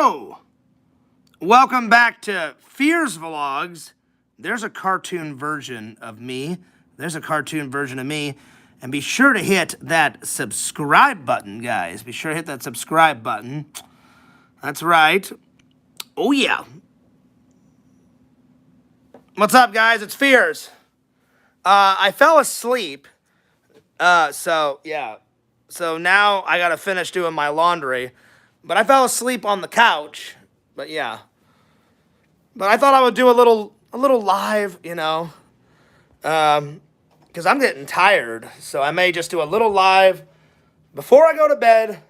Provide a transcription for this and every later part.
Yo! Welcome back to Fears Vlogs. There's a cartoon version of me. And be sure to hit that subscribe button, guys. Be sure to hit that subscribe button. That's right. Oh, yeah. What's up, guys? It's Fears. I fell asleep. So now I gotta finish doing my laundry. But I fell asleep on the couch. But yeah. But I thought I would do a little live, you know. Because I'm getting tired. So I may just do a little live before I go to bed.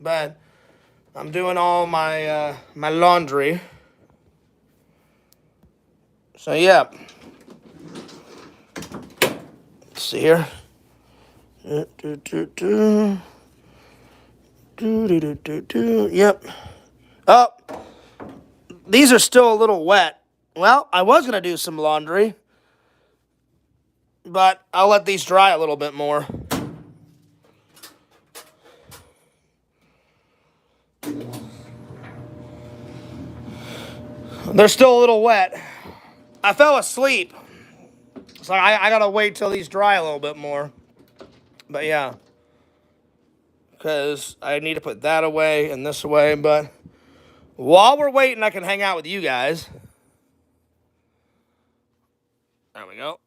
But I'm doing all my my laundry. So yeah. Let's see here. Yep. Oh, these are still a little wet. Well, I was going to do some laundry, but I'll let these dry a little bit more. They're still a little wet. I fell asleep, so I got to wait till these dry a little bit more. But yeah. Because I need to put that away and this away, but while we're waiting, I can hang out with you guys. There we go.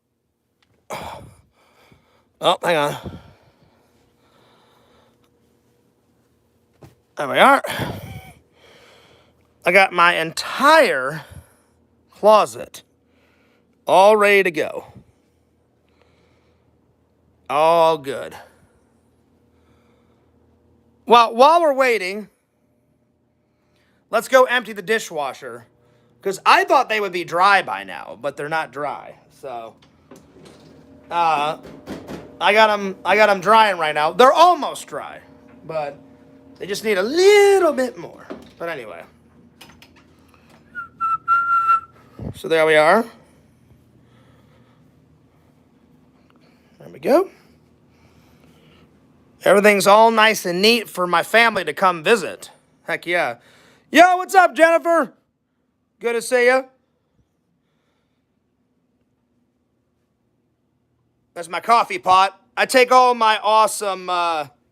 Oh, hang on. There we are. I got my entire closet all ready to go. All good. Well, while we're waiting, let's go empty the dishwasher. Because I thought they would be dry by now, but they're not dry. So, I got them drying right now. They're almost dry, but they just need a little bit more. But anyway. So there we are. There we go. Everything's all nice and neat for my family to come visit. Heck yeah. Yo, what's up, Jennifer? Good to see you. That's my coffee pot. I take all my awesome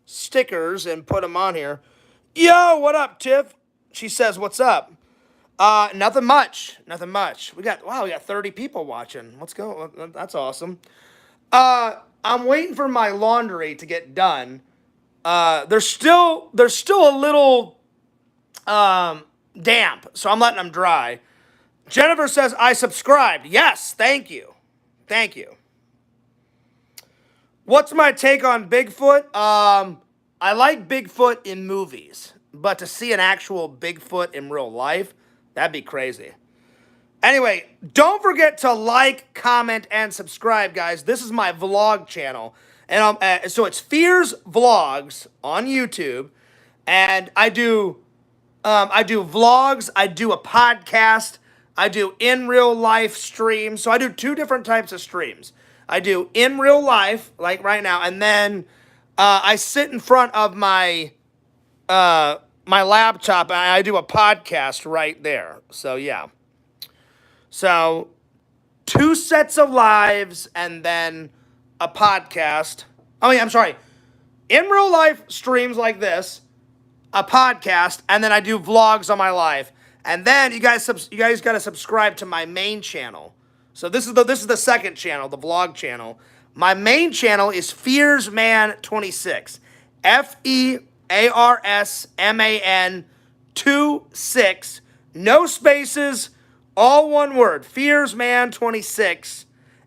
stickers and put them on here. Yo, what up, Tiff? She says, what's up? Nothing much. Nothing much. We got 30 people watching. Let's go. That's awesome. I'm waiting for my laundry to get done. They're still a little damp, so I'm letting them dry. Jennifer says, I subscribed. Yes, thank you. Thank you. What's my take on Bigfoot? I like Bigfoot in movies, but to see an actual Bigfoot in real life, that'd be crazy. Anyway, don't forget to like, comment, and subscribe, guys. This is my vlog channel. And so it's Fears Vlogs on YouTube. And I do vlogs, I do a podcast, I do in real life streams. So I do two different types of streams. I do in real life, like right now, and then I sit in front of my my laptop and I do a podcast right there. So yeah. So, 2 sets of lives and then a podcast. I'm sorry. In real life streams like this, a podcast, and then I do vlogs on my life. And then you guys got to subscribe to my main channel. So this is the second channel, the vlog channel. My main channel is Fearsman 26. Fearsman 26. No spaces. All one word, Fearsman 26,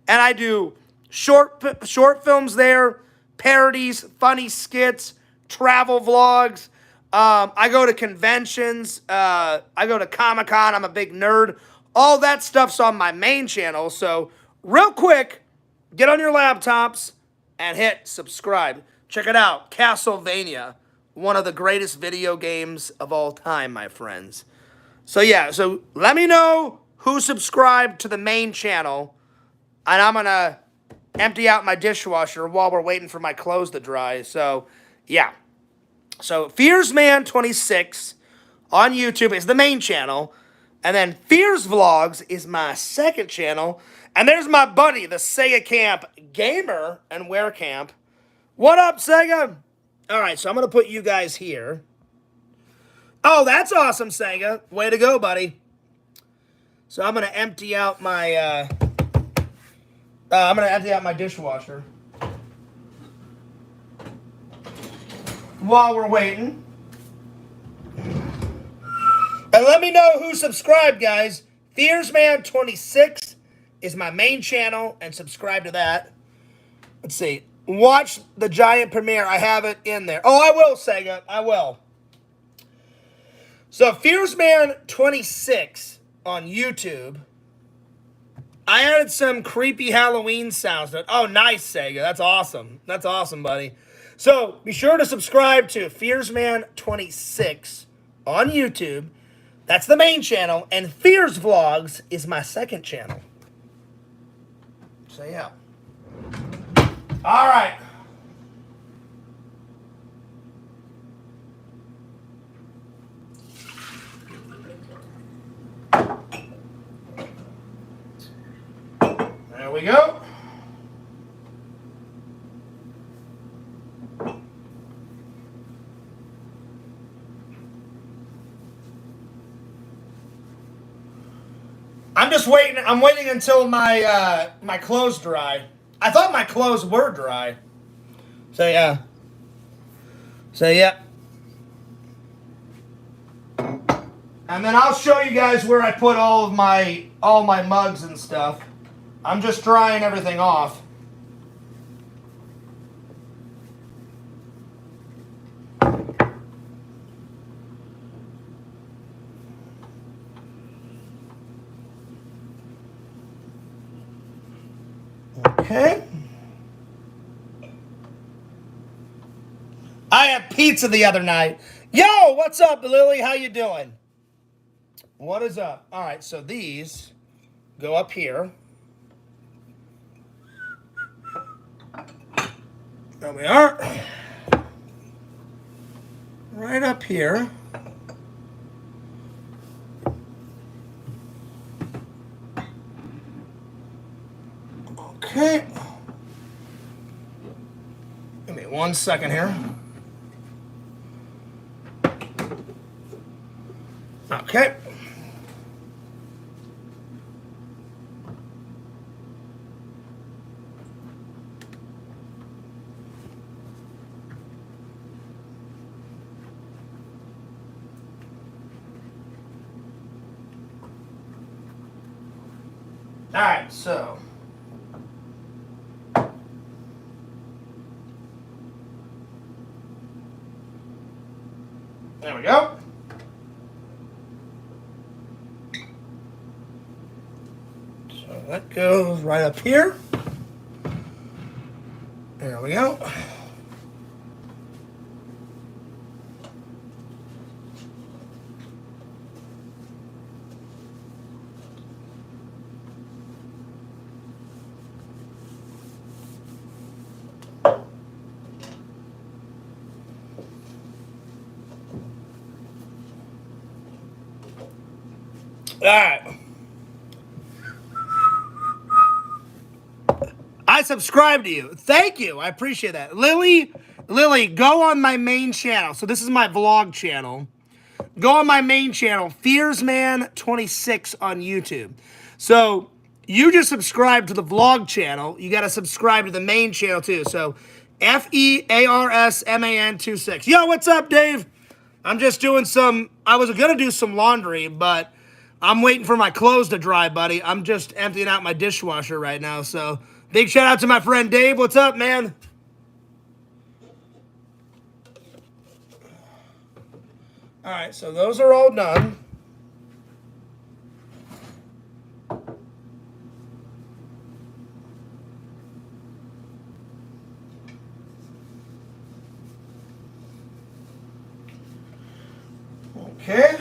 and I do short films there, parodies, funny skits, travel vlogs. I go to conventions. I go to Comic-Con. I'm a big nerd. All that stuff's on my main channel. So real quick, get on your laptops and hit subscribe. Check it out, Castlevania, one of the greatest video games of all time, my friends. So yeah, so let me know who subscribed to the main channel, and I'm going to empty out my dishwasher while we're waiting for my clothes to dry. So, yeah. So, Fearsman 26 on YouTube is the main channel. And then Fears Vlogs is my second channel. And there's my buddy, the Sega Camp Gamer and Wear Camp. What up, Sega? All right, so I'm going to put you guys here. Oh, that's awesome, Sega. Way to go, buddy. So I'm going to empty out my dishwasher while we're waiting. And let me know who subscribed, guys. Fearsman26 is my main channel, and subscribe to that. Let's see. Watch the giant premiere. I have it in there. Oh, I will, Sega. I will. So, Fearsman26 on YouTube. I added some creepy Halloween sounds to it. Oh, nice, Sega. That's awesome. That's awesome, buddy. So, be sure to subscribe to Fearsman26 on YouTube. That's the main channel. And Fears Vlogs is my second channel. So, yeah. All right. There we go. I'm just waiting. I'm waiting until my my clothes dry. I thought my clothes were dry. So yeah. So yeah. And then I'll show you guys where I put all my mugs and stuff. I'm just drying everything off. Okay. I had pizza the other night. Yo, what's up, Lily? How you doing? What is up? All right, so these go up here. There we are. Right up here. Okay. Give me 1 second here. Okay. All right, so there we go. So that goes right up here. There we go. All right. I subscribe to you. Thank you. I appreciate that. Lily, go on my main channel. So this is my vlog channel. Go on my main channel, Fearsman26 on YouTube. So you just subscribe to the vlog channel. You got to subscribe to the main channel too. So Fearsman26. Yo, what's up, Dave? I'm just doing I was going to do some laundry, but I'm waiting for my clothes to dry, buddy. I'm just emptying out my dishwasher right now. So big shout out to my friend Dave. What's up, man? All right, so those are all done. Okay.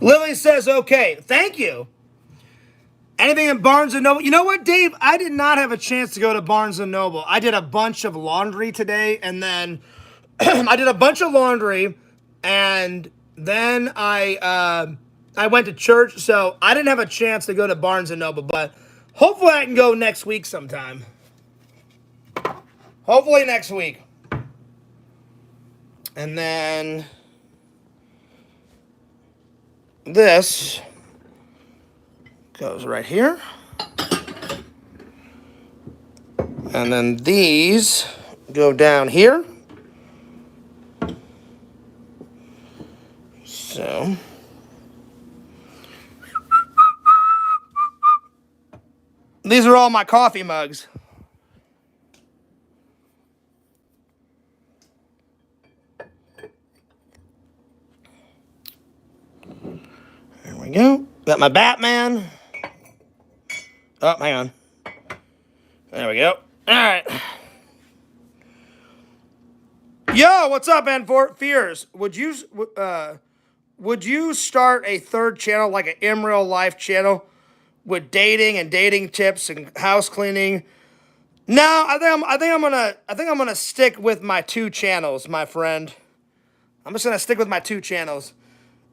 Lily says, okay. Thank you. Anything in Barnes & Noble? You know what, Dave? I did not have a chance to go to Barnes & Noble. I did a bunch of laundry today, and then I did a bunch of laundry, and then I went to church, so I didn't have a chance to go to Barnes & Noble, but hopefully I can go next week sometime. Hopefully next week. And then this goes right here. And then these go down here. So these are all my coffee mugs. There we go. Got my Batman. Oh, hang on. There we go. All right. Yo, what's up, N4? Fears, would you start a third channel, like an in real life channel, with dating and dating tips and house cleaning? No, I think I'm gonna stick with my 2 channels, my friend. I'm just gonna stick with my 2 channels.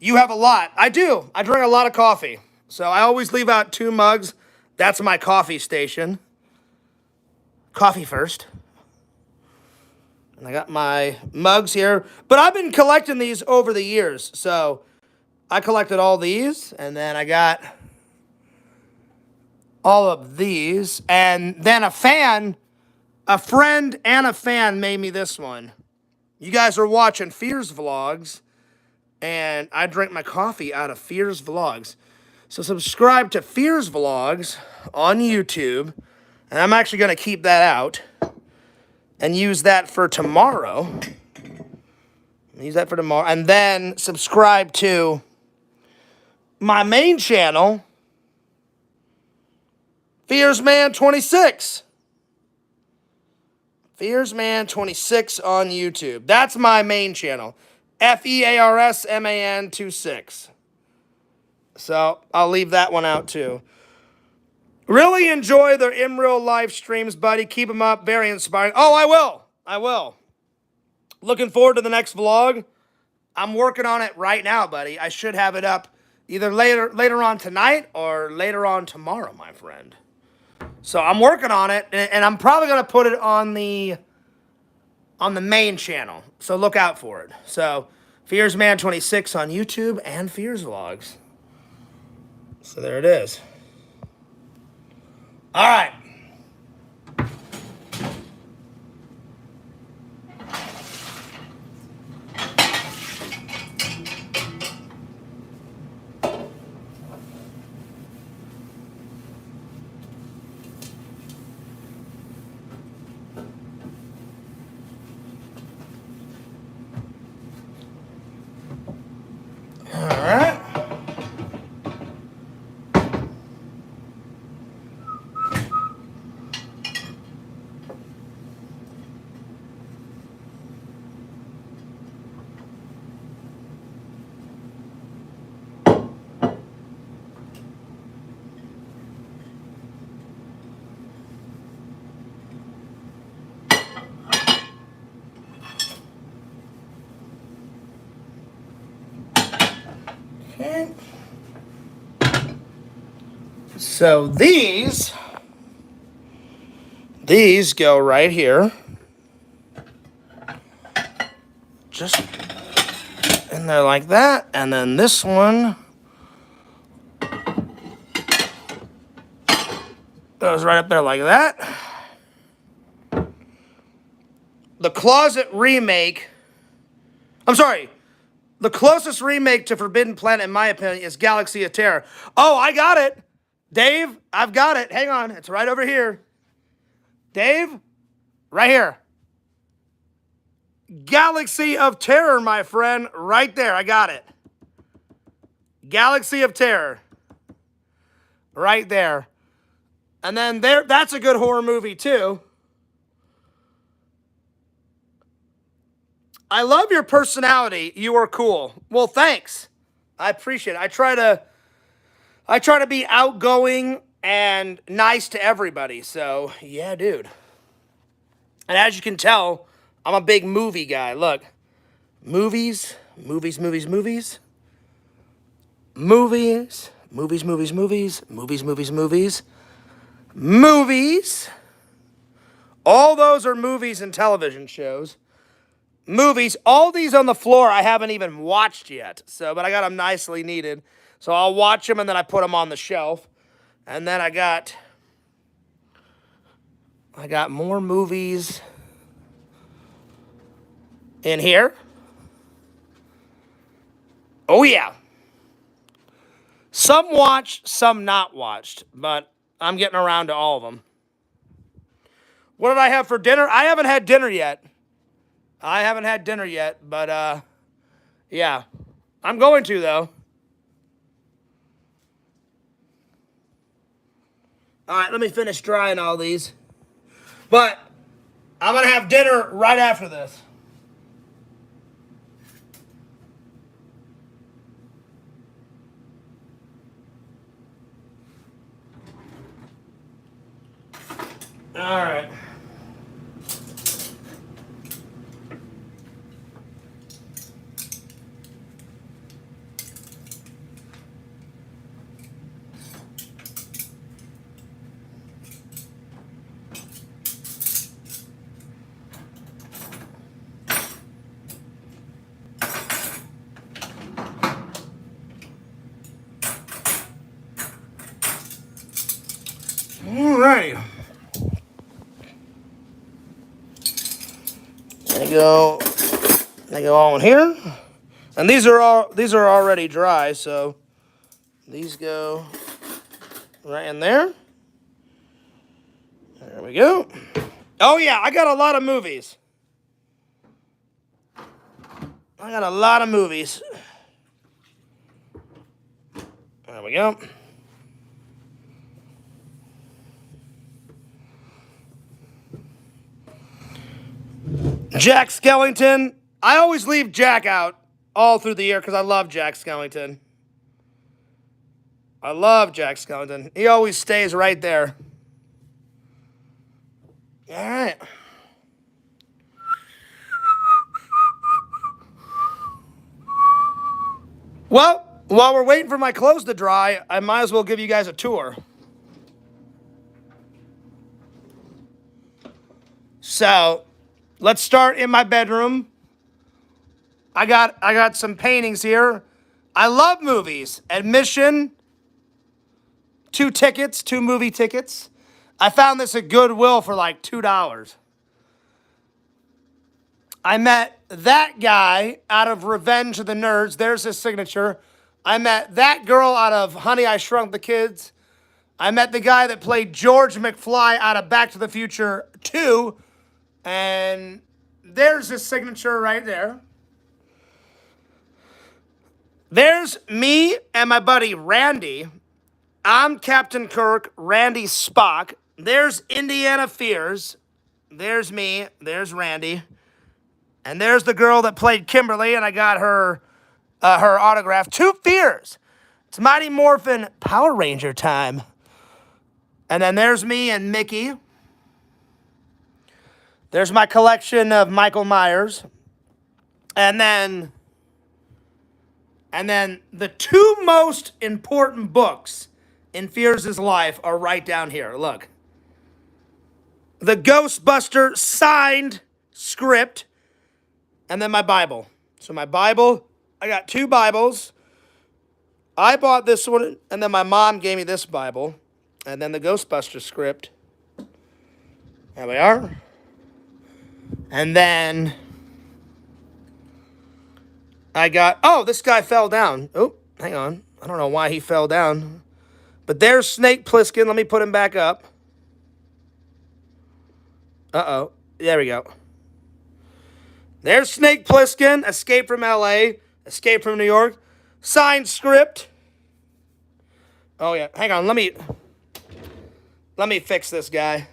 You have a lot. I do. I drink a lot of coffee, so I always leave out 2 mugs. That's my coffee station. Coffee first. And I got my mugs here. But I've been collecting these over the years. So I collected all these. And then I got all of these. And then a friend and a fan made me this one. You guys are watching Fears Vlogs. And I drink my coffee out of Fears Vlogs. So subscribe to Fears Vlogs on YouTube. And I'm actually going to keep that out. And use that for tomorrow. And then subscribe to my main channel, Fearsman 26. Fearsman 26 on YouTube. That's my main channel. FEARSMAN 26. So I'll leave that one out too. Really enjoy their in real life streams, buddy. Keep them up. Very inspiring. Oh, I will. I will. Looking forward to the next vlog. I'm working on it right now, buddy. I should have it up either later on tonight or later on tomorrow, my friend. So I'm working on it, and I'm probably going to put it on the main channel. So look out for it. So Fearsman26 on YouTube and Fears Vlogs. So there it is. All right. All right. Okay. So these go right here. Just in there like that. And then this one goes right up there like that. The Closet remake. I'm sorry. The closest remake to Forbidden Planet, in my opinion, is Galaxy of Terror. Oh, I got it. Dave, I've got it. Hang on. It's right over here. Dave, right here. Galaxy of Terror, my friend. Right there. I got it. Galaxy of Terror. Right there. And then that's a good horror movie, too. I love your personality. You are cool. Well, thanks. I appreciate it. I try to be outgoing and nice to everybody. So, yeah, dude. And as you can tell, I'm a big movie guy. Look. Movies, movies, movies, movies. Movies, movies, movies, movies, movies, movies, movies. Movies. All those are movies and television shows. Movies. All these on the floor I haven't even watched yet. So, but I got them nicely neated. So I'll watch them and then I put them on the shelf. And then I got more movies in here. Oh yeah. Some watched, some not watched, but I'm getting around to all of them. What did I have for dinner? I haven't had dinner yet. But yeah. I'm going to, though. All right, let me finish drying all these. But I'm going to have dinner right after this. All right. All right. They go all in here. And these are already dry, so these go right in there. There we go. Oh yeah, I got a lot of movies. There we go. Jack Skellington. I always leave Jack out all through the year because I love Jack Skellington. He always stays right there. All right. Well, while we're waiting for my clothes to dry, I might as well give you guys a tour. So, let's start in my bedroom. I got some paintings here. I love movies. Admission, 2 movie tickets. I found this at Goodwill for like $2. I met that guy out of Revenge of the Nerds. There's his signature. I met that girl out of Honey, I Shrunk the Kids. I met the guy that played George McFly out of Back to the Future 2. And there's his signature right there. There's me and my buddy Randy. I'm Captain Kirk, Randy's Spock. There's Indiana Fears. There's me. There's Randy. And there's the girl that played Kimberly, and I got her autograph. 2 Fears. It's Mighty Morphin Power Ranger time. And then there's me and Mickey. There's my collection of Michael Myers. And then the 2 most important books in Fears' life are right down here. Look. The Ghostbuster signed script. And then my Bible. So my Bible, I got 2 Bibles. I bought this one, and then my mom gave me this Bible. And then the Ghostbuster script. There we are. And then I got, oh, this guy fell down. Oh, hang on. I don't know why he fell down. But there's Snake Plissken. Let me put him back up. Uh-oh. There we go. There's Snake Plissken, Escape from L.A., Escape from New York. Signed script. Oh, yeah. Hang on. Let me fix this guy.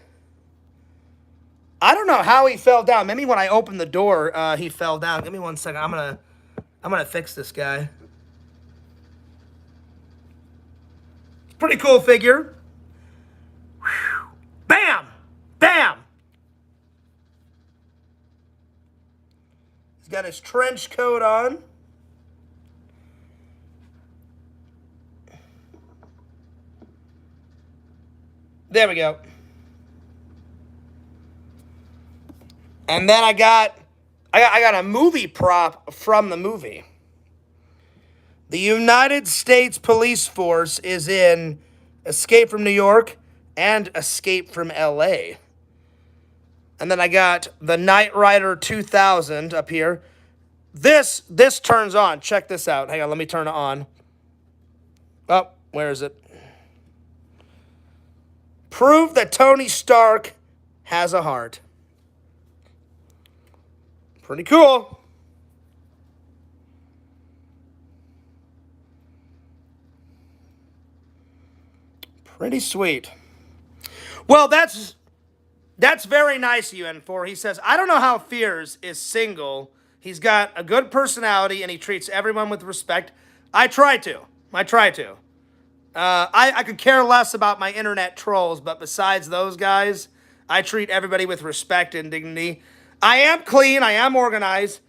I don't know how he fell down. Maybe when I opened the door, he fell down. Give me 1 second. I'm gonna fix this guy. Pretty cool figure. Whew. Bam! Bam! He's got his trench coat on. There we go. And then I got a movie prop from the movie. The United States Police Force is in Escape from New York and Escape from LA. And then I got the Knight Rider 2000 up here. This turns on. Check this out. Hang on, let me turn it on. Oh, where is it? Prove that Tony Stark has a heart. Pretty cool. Pretty sweet. Well, that's very nice of you, N4. He says, I don't know how Fears is single. He's got a good personality, and he treats everyone with respect. I try to. I could care less about my internet trolls, but besides those guys, I treat everybody with respect and dignity. I am clean. I am organized.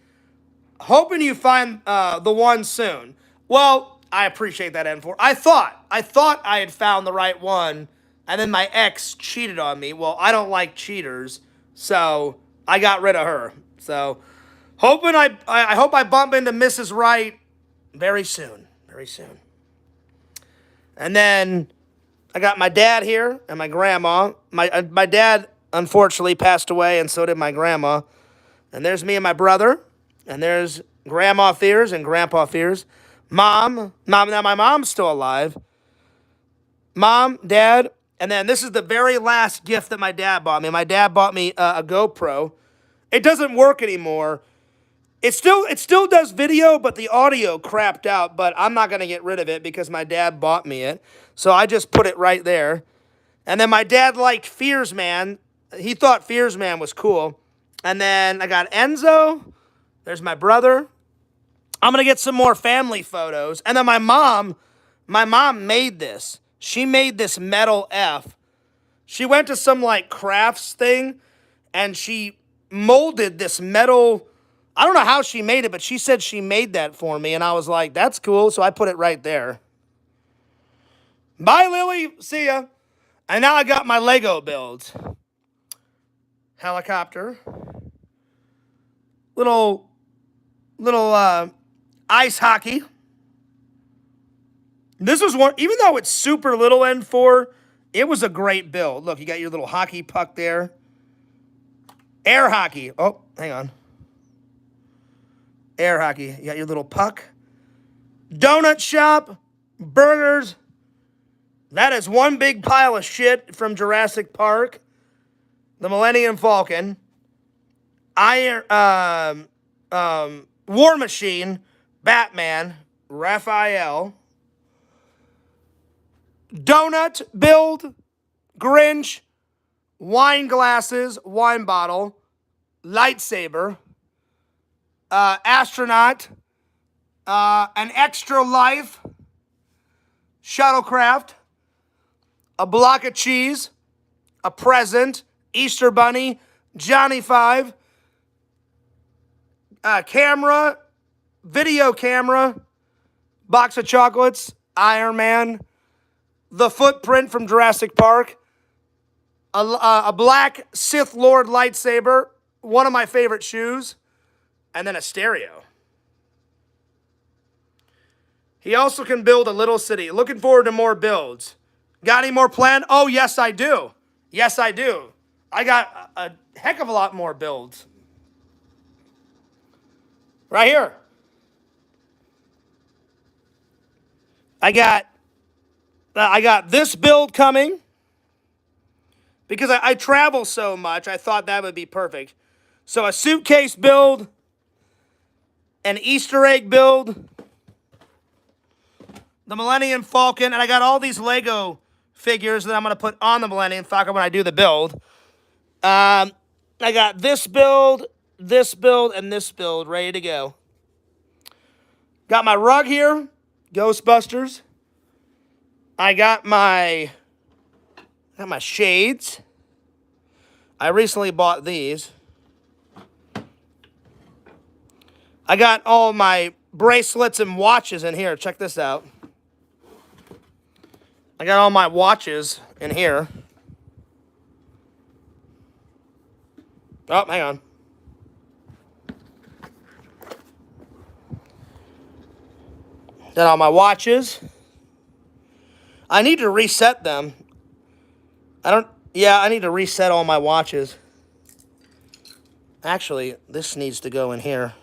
Hoping you find the one soon. Well, I appreciate that, N4. I thought I had found the right one, and then my ex cheated on me. Well, I don't like cheaters, so I got rid of her. So, hoping I hope I bump into Mrs. Right very soon. Very soon. And then I got my dad here and my grandma. My dad, unfortunately, passed away, and so did my grandma. And there's me and my brother. And there's Grandma Fears and Grandpa Fears. Mom, now my mom's still alive. Mom, Dad, and then this is the very last gift that my dad bought me. My dad bought me a GoPro. It doesn't work anymore. It still does video, but the audio crapped out. But I'm not going to get rid of it because my dad bought me it. So I just put it right there. And then my dad liked Fearsman. He thought Fearsman was cool. And then I got Enzo. There's my brother. I'm going to get some more family photos. And then my mom made this. She made this metal F. She went to some like crafts thing and she molded this metal. I don't know how she made it, but she said she made that for me. And I was like, that's cool. So I put it right there. Bye, Lily. See ya. And now I got my Lego builds. Helicopter. Little ice hockey. This was one, even though it's super little N4, it was a great build. Look, you got your little hockey puck there. Air hockey. Oh, hang on. Air hockey. You got your little puck. Donut shop. Burgers. That is one big pile of shit from Jurassic Park. The Millennium Falcon. War Machine. Batman. Raphael. Donut build. Grinch. Wine glasses. Wine bottle. Lightsaber. Astronaut. An extra life. Shuttlecraft. A block of cheese. A present. Easter Bunny. Johnny Five. Camera. Video camera. Box of chocolates. Iron Man. The footprint from Jurassic Park. A black Sith Lord lightsaber. One of my favorite shoes. And then a stereo. He also can build a little city. Looking forward to more builds. Got any more planned? Oh, yes, I do. Yes, I do. I got a heck of a lot more builds. Right here. I got this build coming. Because I travel so much, I thought that would be perfect. So a suitcase build. An Easter egg build. The Millennium Falcon. And I got all these Lego figures that I'm going to put on the Millennium Falcon when I do the build. I got this build, and this build ready to go. Got my rug here. Ghostbusters. I got my shades. I recently bought these. I got all my bracelets and watches in here. Check this out. I got all my watches in here. Oh, hang on. Got all my watches. I need to reset them. I need to reset all my watches. Actually, this needs to go in here.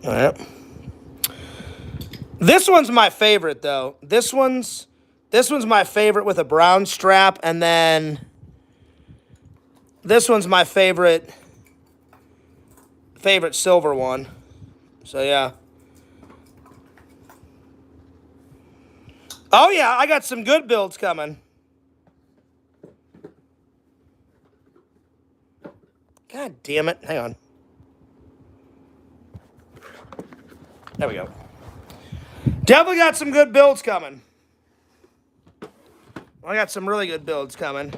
All right. This one's my favorite, though. This one's my favorite with a brown strap, and then this one's my favorite silver one. So, yeah. Oh, yeah, I got some good builds coming. God damn it. Hang on. There we go. Definitely got some good builds coming. I got some really good builds coming.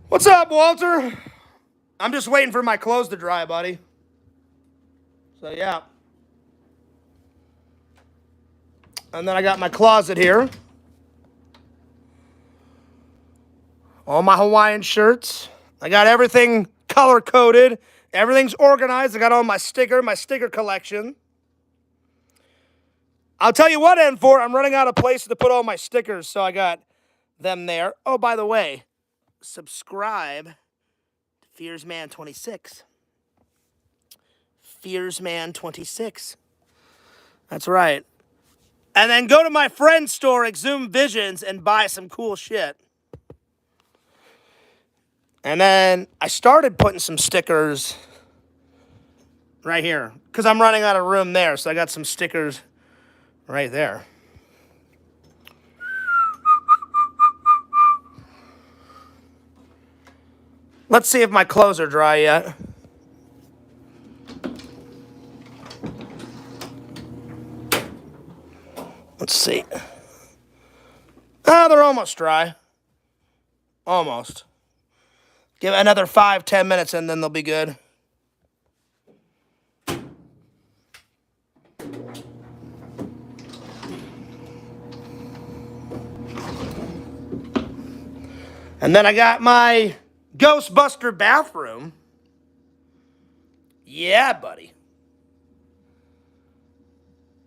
What's up, Walter? I'm just waiting for my clothes to dry, buddy. So, yeah. And then I got my closet here. All my Hawaiian shirts. I got everything color-coded. Everything's organized. I got all my sticker collection. I'll tell you what, N4, I'm running out of places to put all my stickers, so I got them there. Oh, by the way, subscribe to Fearsman26. Fearsman26. That's right. And then go to my friend's store, Exhumed Visions, and buy some cool shit. And then I started putting some stickers right here, because I'm running out of room there, so I got some stickers right there. Let's see if my clothes are dry yet. Let's see. Ah, they're almost dry. Almost. Give it another 5-10 minutes and then they'll be good. And then I got my Ghostbuster bathroom. Yeah, buddy.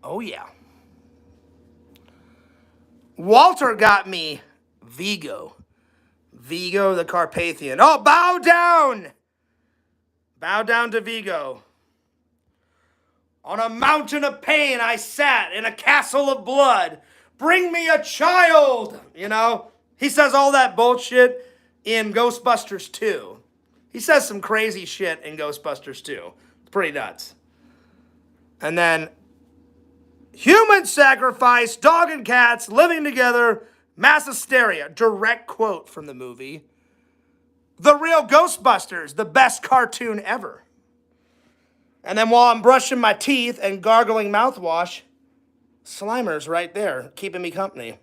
Oh, yeah. Walter got me Vigo. Vigo the Carpathian. Oh, bow down! Bow down to Vigo. On a mountain of pain I sat in a castle of blood. Bring me a child! You know? He says all that bullshit in Ghostbusters 2. He says some crazy shit in Ghostbusters 2. It's pretty nuts. And then, human sacrifice, dog and cats living together, mass hysteria. Direct quote from the movie. The real Ghostbusters, the best cartoon ever. And then while I'm brushing my teeth and gargling mouthwash, Slimer's right there, keeping me company.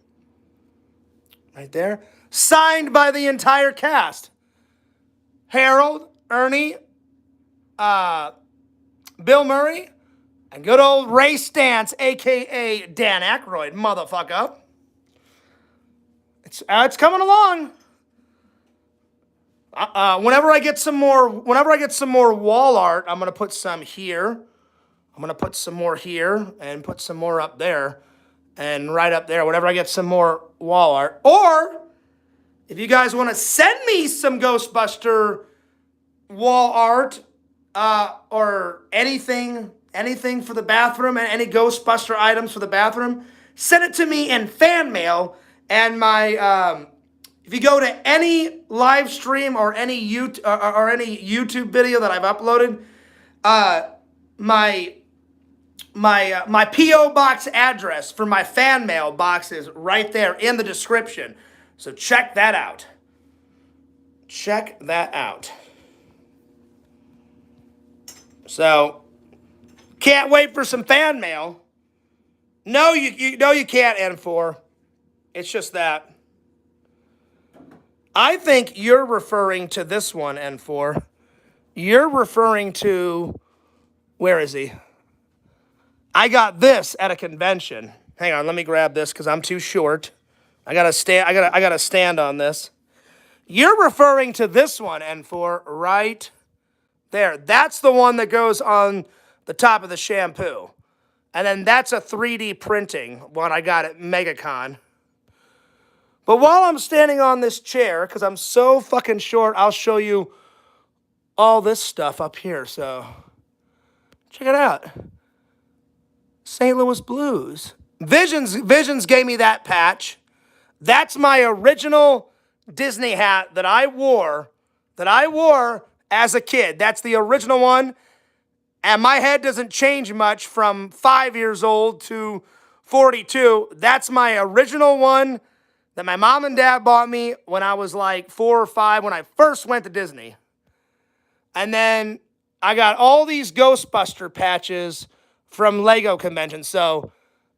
Right there. Signed by the entire cast. Harold, Ernie, Bill Murray, and good old Ray Stantz, a.k.a. Dan Aykroyd, motherfucker. It's coming along. Whenever I get some more wall art, I'm gonna put some here. I'm gonna put some more here and put some more up there, and right up there. Whenever I get some more wall art, or if you guys want to send me some Ghostbuster wall art, or anything for the bathroom, and any Ghostbuster items for the bathroom, send it to me in fan mail. And my if you go to any live stream or any YouTube video that I've uploaded, my P.O. box address for my fan mail box is right there in the description. So check that out. Check that out. So, can't wait for some fan mail. No, you can't, N4. It's just that. I think you're referring to this one, N4. You're referring to, where is he? I got this at a convention. Hang on, let me grab this because I'm too short. I gotta stand on this. You're referring to this one, N4, right there. That's the one that goes on the top of the shampoo. And then that's a 3D printing one I got at MegaCon. But while I'm standing on this chair, because I'm so fucking short, I'll show you all this stuff up here. So check it out. St. Louis Blues. Visions gave me that patch. That's my original Disney hat that I wore as a kid. That's the original one. And my head doesn't change much from 5 years old to 42. That's my original one that my mom and dad bought me when I was like 4 or 5 when I first went to Disney. And then I got all these Ghostbuster patches from Lego Convention. So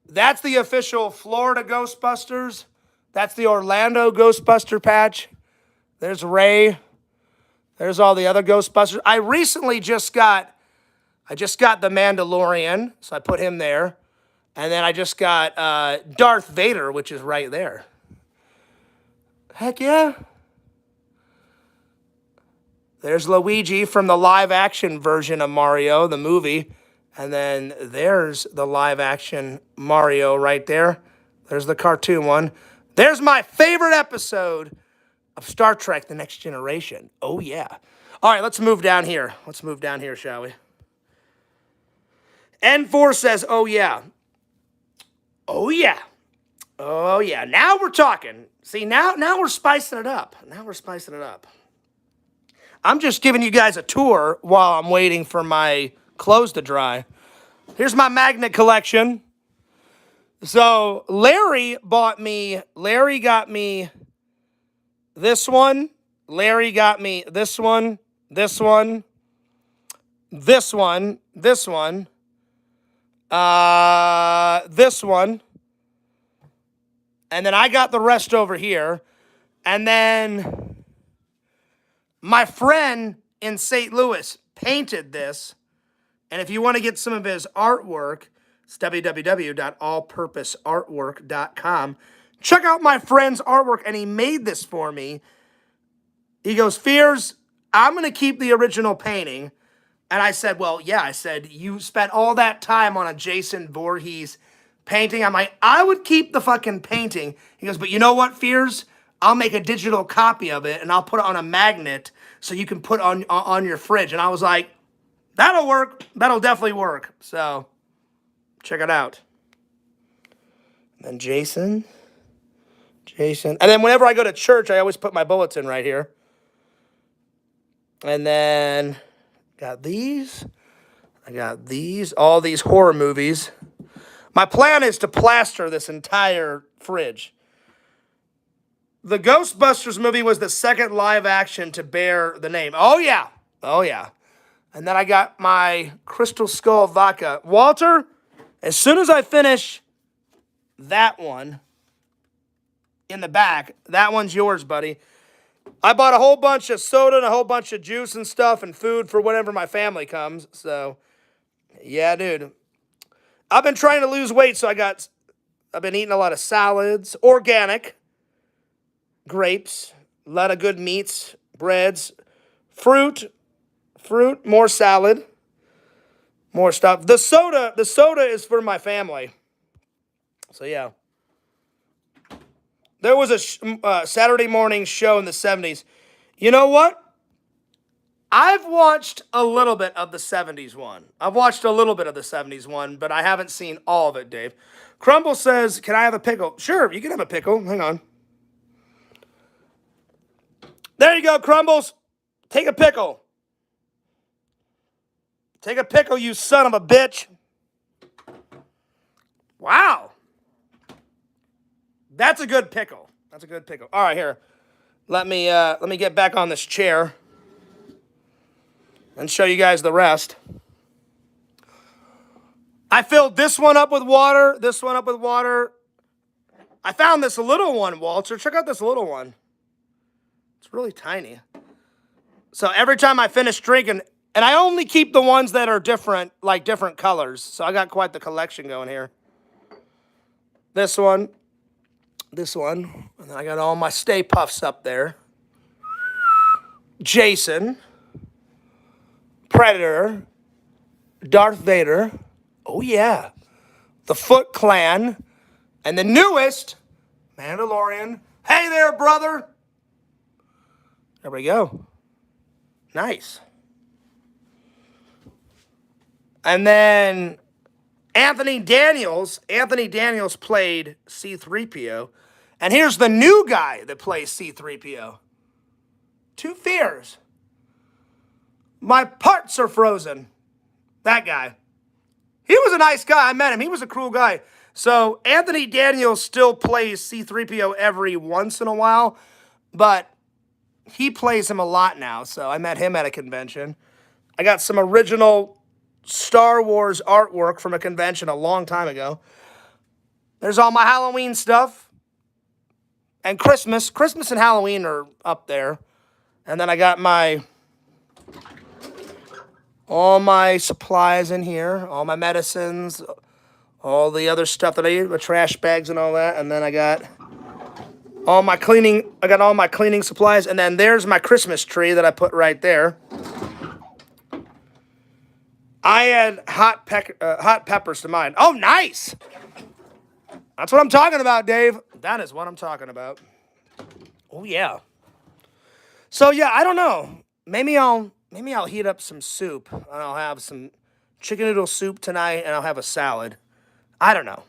that's the official Florida Ghostbusters. That's the Orlando Ghostbuster patch. There's Ray. There's all the other Ghostbusters. I recently just got the Mandalorian, so I put him there. And then I just got Darth Vader, which is right there. Heck yeah. There's Luigi from the live-action version of Mario, the movie. And then there's the live-action Mario right there. There's the cartoon one. There's my favorite episode of Star Trek: The Next Generation. Oh, yeah. All right, let's move down here. Let's move down here, shall we? N4 says, oh, yeah. Oh, yeah. Oh, yeah. Now we're talking. See, now we're spicing it up. Now we're spicing it up. I'm just giving you guys a tour while I'm waiting for my clothes to dry. Here's my magnet collection. So Larry got me this one. Larry got me this one, this one, this one, this one, this one. And then I got the rest over here. And then my friend in St. Louis painted this. And if you want to get some of his artwork, it's www.allpurposeartwork.com. Check out my friend's artwork, and he made this for me. He goes, Fears, I'm going to keep the original painting. And I said, well, yeah. I said, you spent all that time on a Jason Voorhees painting. I'm like, I would keep the fucking painting. He goes, but you know what, Fears? I'll make a digital copy of it, and I'll put it on a magnet so you can put on your fridge. And I was like, that'll work. That'll definitely work. So check it out. And then Jason. And then whenever I go to church, I always put my bulletin right here. And then got these. I got these. All these horror movies. My plan is to plaster this entire fridge. The Ghostbusters movie was the second live action to bear the name. Oh, yeah. Oh, yeah. And then I got my Crystal Skull vodka. Walter, as soon as I finish that one in the back, that one's yours, buddy. I bought a whole bunch of soda and a whole bunch of juice and stuff and food for whenever my family comes. So, yeah, dude. I've been trying to lose weight, so I've been eating a lot of salads, organic, grapes, a lot of good meats, breads, fruit, more salad, more stuff. The soda is for my family. So, yeah. There was a Saturday morning show in the 70s. You know what? I've watched a little bit of the 70s one. But I haven't seen all of it, Dave. Crumble says, can I have a pickle? Sure, you can have a pickle. Hang on. There you go, Crumbles. Take a pickle. Take a pickle, you son of a bitch. Wow. That's a good pickle. That's a good pickle. All right, here. Let me get back on this chair and show you guys the rest. I filled this one up with water, this one up with water. I found this little one, Walter. Check out this little one. It's really tiny. So every time I finish drinking, and I only keep the ones that are different, like different colors. So I got quite the collection going here. This one, and then I got all my Stay Puffs up there. Jason, Predator, Darth Vader. Oh yeah, the Foot Clan, and the newest, Mandalorian. Hey there, brother. There we go. Nice. And then Anthony Daniels played C-3PO. And here's the new guy that plays C-3PO. Two fears. My parts are frozen. That guy. He was a nice guy. I met him. He was a cool guy. So Anthony Daniels still plays C-3PO every once in a while, but he plays him a lot now. So I met him at a convention. I got some original Star Wars artwork from a convention a long time ago. There's all my Halloween stuff. And Christmas. Christmas and Halloween are up there. And then I got all my supplies in here, all my medicines, all the other stuff that I use, my trash bags and all that. And then I got all my cleaning supplies. And then there's my Christmas tree that I put right there. I had hot peppers to mine. Oh, nice. That's what I'm talking about, Dave. That is what I'm talking about. Oh, yeah. So, yeah, I don't know. Maybe I'll heat up some soup, and I'll have some chicken noodle soup tonight, and I'll have a salad. I don't know.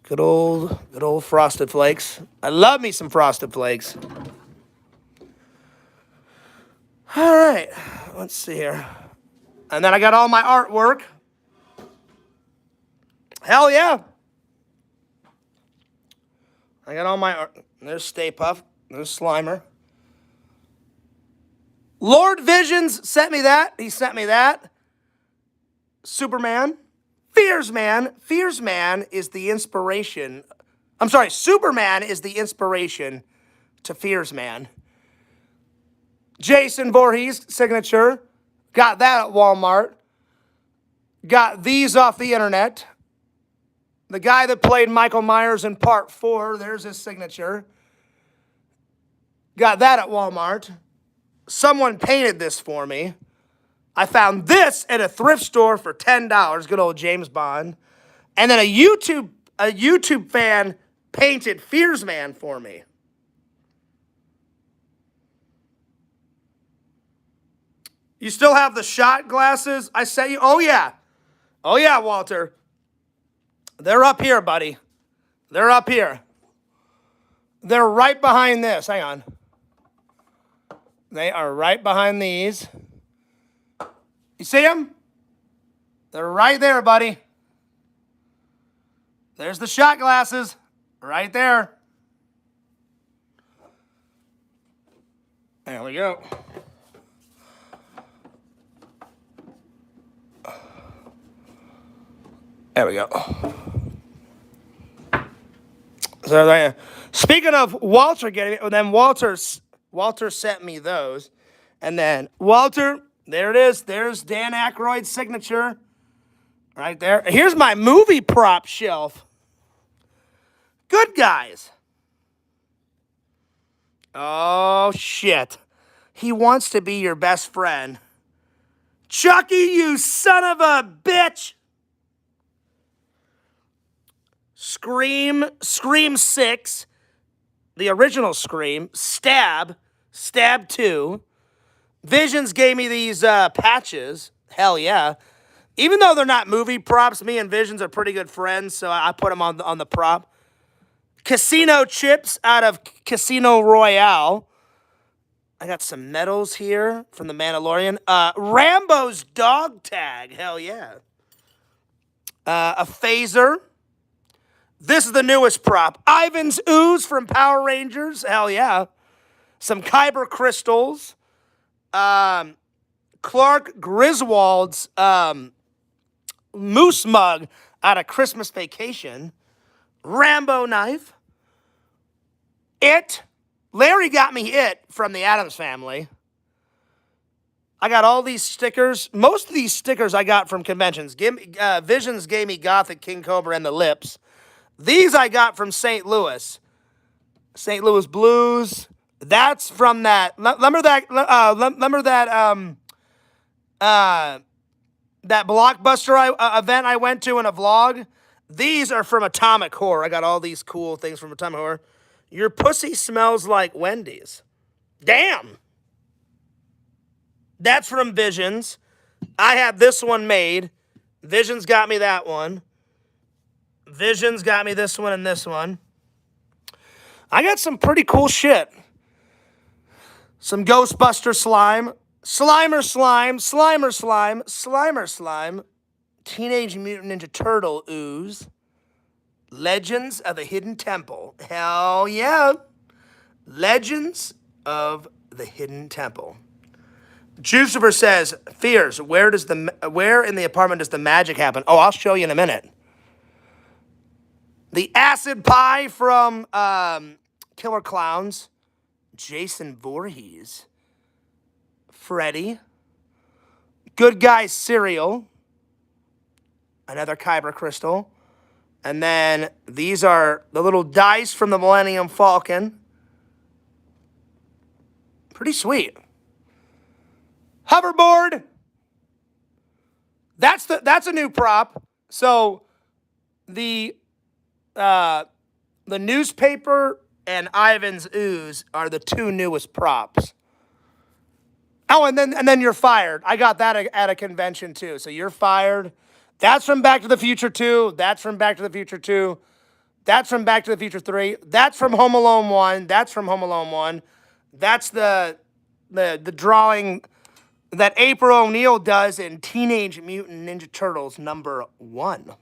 Good old Frosted Flakes. I love me some Frosted Flakes. All right, let's see here. And then I got all my artwork. Hell yeah. I got all my art. There's Stay Puft. There's Slimer. Lord Visions sent me that. He sent me that. Superman. Fearsman. Fearsman is the inspiration. I'm sorry, Superman is the inspiration to Fearsman. Jason Voorhees signature. Got that at Walmart. Got these off the internet. The guy that played Michael Myers in Part 4, there's his signature. Got that at Walmart. Someone painted this for me. I found this at a thrift store for $10. Good old James Bond. And then a YouTube fan painted Fearsman for me. You still have the shot glasses I sent you? Oh, yeah. Oh, yeah, Walter. They're up here, buddy. They're up here. They're right behind this. Hang on. They are right behind these. You see them? They're right there, buddy. There's the shot glasses. Right there. There we go. There we go. So speaking of Walter getting it, then Walter sent me those. And then Walter, there it is. There's Dan Aykroyd's signature. Right there. Here's my movie prop shelf. Good guys. Oh, shit. He wants to be your best friend. Chucky, you son of a bitch. Scream 6, the original Scream, Stab 2. Visions gave me these patches. Hell yeah. Even though they're not movie props, me and Visions are pretty good friends, so I put them on the prop. Casino chips out of Casino Royale. I got some medals here from the Mandalorian. Rambo's dog tag. Hell yeah. A phaser. This is the newest prop. Ivan's ooze from Power Rangers. Hell yeah. Some Kyber crystals. Clark Griswold's moose mug out of Christmas Vacation. Rambo knife. It. Larry got me it from the Addams Family. I got all these stickers. Most of these stickers I got from conventions. Visions gave me Gothic King Cobra and the lips. These I got from St. Louis. St. Louis Blues. That's from that. Remember that that Blockbuster event I went to in a vlog? These are from Atomic Horror. I got all these cool things from Atomic Horror. Your pussy smells like Wendy's. Damn. That's from Visions. I had this one made. Visions got me that one. Visions got me this one and this one. I got some pretty cool shit. Some Ghostbuster slime. Slimer slime. Slimer slime. Slimer slime. Teenage Mutant Ninja Turtle ooze. Legends of the Hidden Temple. Hell yeah. Legends of the Hidden Temple. Juicifer says, Fears, where in the apartment does the magic happen? Oh, I'll show you in a minute. The acid pie from Killer Clowns. Jason Voorhees. Freddy. Good Guy cereal. Another Kyber crystal. And then these are the little dice from the Millennium Falcon. Pretty sweet. Hoverboard. That's a new prop. So the newspaper and Ivan's ooze are the two newest props. Oh, and then You're Fired. I got that at a convention too. So You're Fired. That's from Back to the Future 2. That's from Back to the Future 2. That's from Back to the Future 3. That's from Home Alone 1. That's from Home Alone 1. That's the drawing that April O'Neil does in Teenage Mutant Ninja Turtles #1.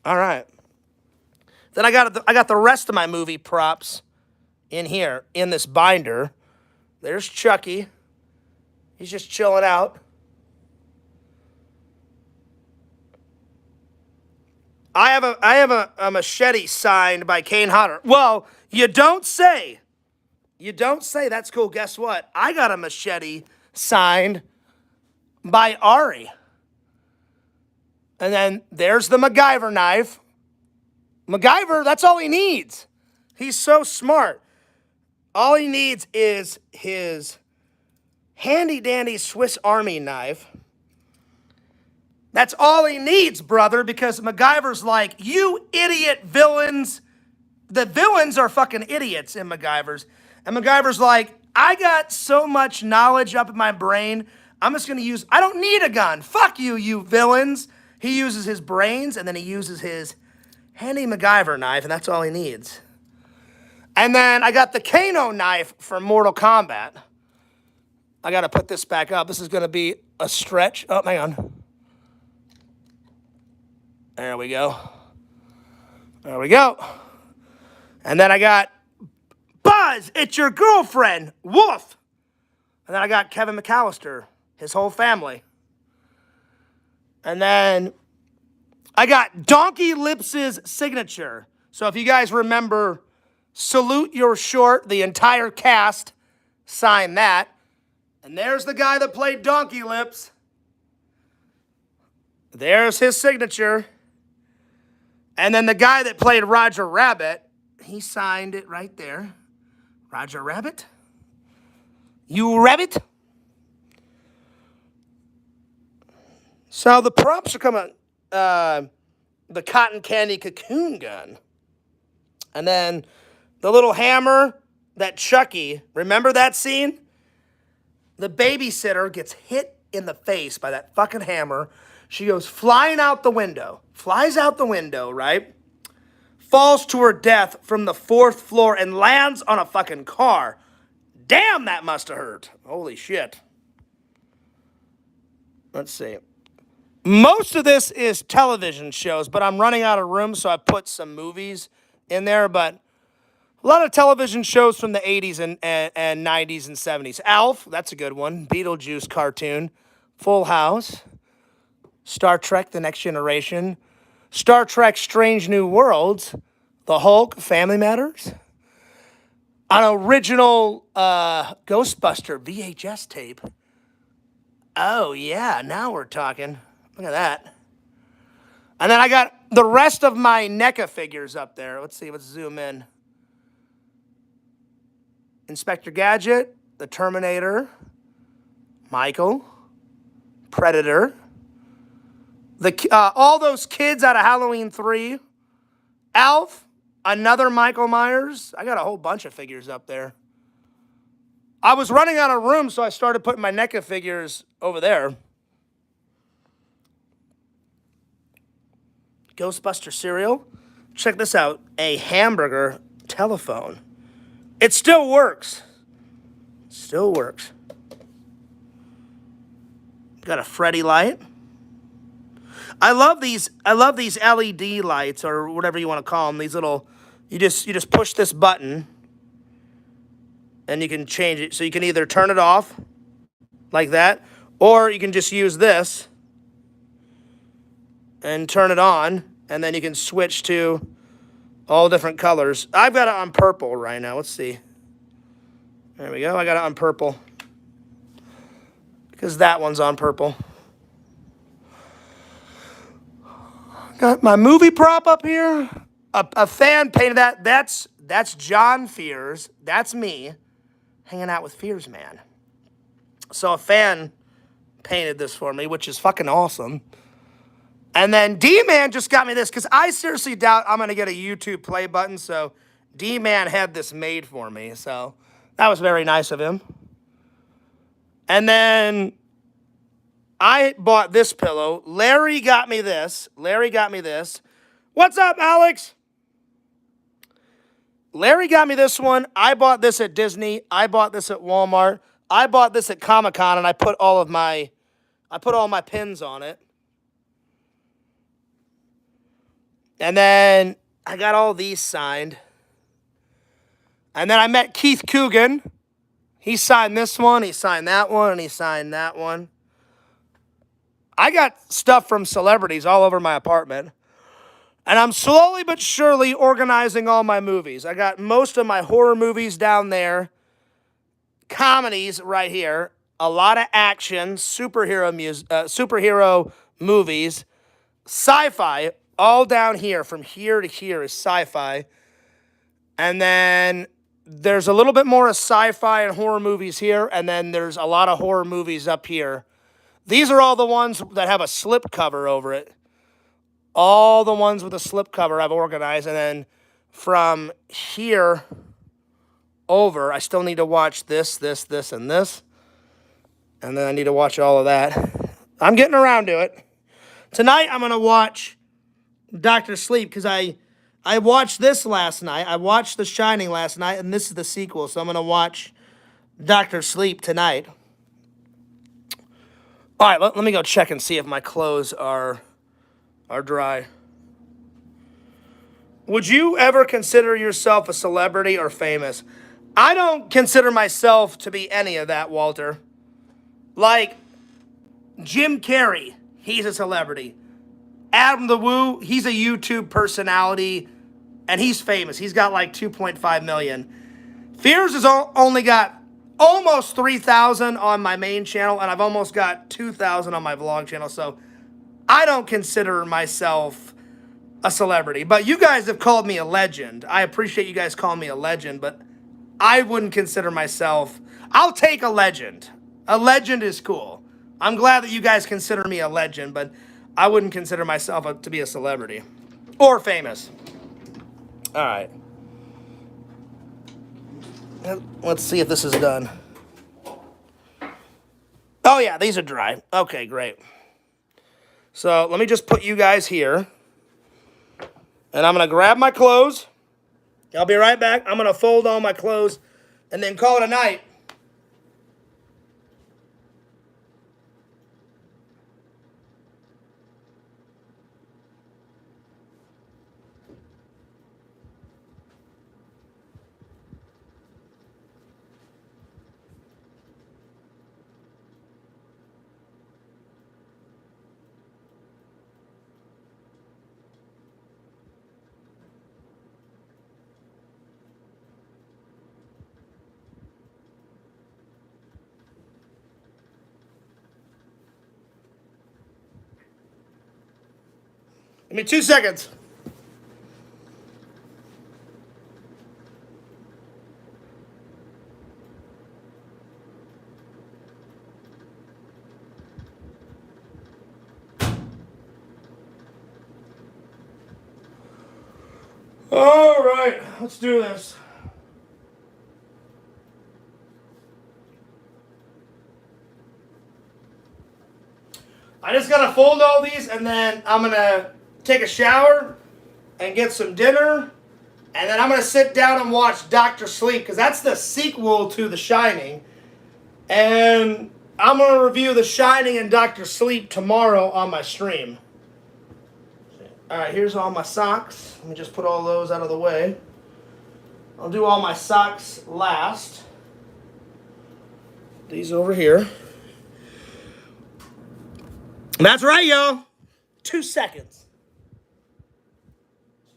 All right. Then I got the rest of my movie props in here, in this binder. There's Chucky. He's just chilling out. I have a machete signed by Kane Hodder. Well, you don't say. You don't say. That's cool. Guess what? I got a machete signed by Ari. And then there's the MacGyver knife. MacGyver, that's all he needs. He's so smart. All he needs is his handy-dandy Swiss Army knife. That's all he needs, brother, because MacGyver's like, you idiot villains. The villains are fucking idiots in MacGyver's. And MacGyver's like, I got so much knowledge up in my brain, I'm just going to use, I don't need a gun. Fuck you, you villains. He uses his brains, and then he uses his handy MacGyver knife, and that's all he needs. And then I got the Kano knife from Mortal Kombat. I got to put this back up. This is going to be a stretch. Oh, hang on. There we go. There we go. And then I got Buzz, it's your girlfriend, Wolf. And then I got Kevin McAllister, his whole family. And then I got Donkey Lips' signature. So if you guys remember, Salute Your Short, the entire cast signed that. And there's the guy that played Donkey Lips. There's his signature. And then the guy that played Roger Rabbit, he signed it right there. Roger Rabbit? You rabbit? So the props are coming. The cotton candy cocoon gun. And then the little hammer that Chucky, remember that scene? The babysitter gets hit in the face by that fucking hammer. She goes flying out the window. Flies out the window, right? Falls to her death from the 4th floor and lands on a fucking car. Damn, that must have hurt. Holy shit. Let's see. Most of this is television shows, but I'm running out of room, so I put some movies in there. But a lot of television shows from the 80s and 90s and 70s. Alf, that's a good one. Beetlejuice cartoon. Full House. Star Trek The Next Generation, Star Trek Strange New Worlds, The Hulk, Family Matters, an original Ghostbuster VHS tape. Oh, yeah, now we're talking. Look at that. And then I got the rest of my NECA figures up there. Let's see, let's zoom in. Inspector Gadget, The Terminator, Michael, Predator, all those kids out of Halloween 3, Alf, another Michael Myers. I got a whole bunch of figures up there. I was running out of room, so I started putting my NECA figures over there. Ghostbuster cereal. Check this out. A hamburger telephone. It still works. Still works. Got a Freddy light. I love these LED lights, or whatever you want to call them. These little, you just push this button and you can change it. So you can either turn it off like that, or you can just use this and turn it on, and then you can switch to all different colors. I've got it on purple right now. Let's see. There we go. I got it on purple because that one's on purple. Got my movie prop up here. A fan painted that. That's John Fears. That's me hanging out with Fearsman. So a fan painted this for me, which is fucking awesome. And then D-Man just got me this because I seriously doubt I'm going to get a YouTube play button. So D-Man had this made for me. So that was very nice of him. And then I bought this pillow. Larry got me this. What's up, Alex? Larry got me this one. I bought this at Disney. I bought this at Walmart. I bought this at Comic-Con, and I put all my pins on it. And then I got all these signed. And then I met Keith Coogan. He signed this one, he signed that one, and he signed that one. I got stuff from celebrities all over my apartment. And I'm slowly but surely organizing all my movies. I got most of my horror movies down there. Comedies right here. A lot of action, superhero movies. Sci-fi, all down here. From here to here is sci-fi. And then there's a little bit more of sci-fi and horror movies here. And then there's a lot of horror movies up here. These are all the ones that have a slip cover over it. All the ones with a slip cover I've organized. And then from here over, I still need to watch this, and this. And then I need to watch all of that. I'm getting around to it. Tonight, I'm going to watch Dr. Sleep because I watched this last night. I watched The Shining last night, and this is the sequel. So I'm going to watch Dr. Sleep tonight. All right, let me go check and see if my clothes are dry. Would you ever consider yourself a celebrity or famous? I don't consider myself to be any of that, Walter. Like, Jim Carrey, he's a celebrity. Adam the Woo, he's a YouTube personality, and he's famous. He's got like 2.5 million. Fears has only got almost 3,000 on my main channel, and I've almost got 2,000 on my vlog channel, so I don't consider myself a celebrity. But you guys have called me a legend. I appreciate you guys calling me a legend, but I wouldn't consider myself... I'll take a legend. A legend is cool. I'm glad that you guys consider me a legend, but I wouldn't consider myself to be a celebrity. Or famous. All right. Let's see if this is done. Oh, yeah, these are dry. Okay, great. So let me just put you guys here. And I'm going to grab my clothes. I'll be right back. I'm going to fold all my clothes and then call it a night. Give me 2 seconds. All right, let's do this. I just gotta fold all these, and then I'm gonna take a shower and get some dinner, and then I'm gonna sit down and watch Dr. Sleep, because that's the sequel to The Shining, and I'm gonna review The Shining and Dr. Sleep tomorrow on my stream. All right, here's all my socks. Let me just put all those out of the way. I'll do all my socks last. These over here. That's right, y'all. 2 seconds.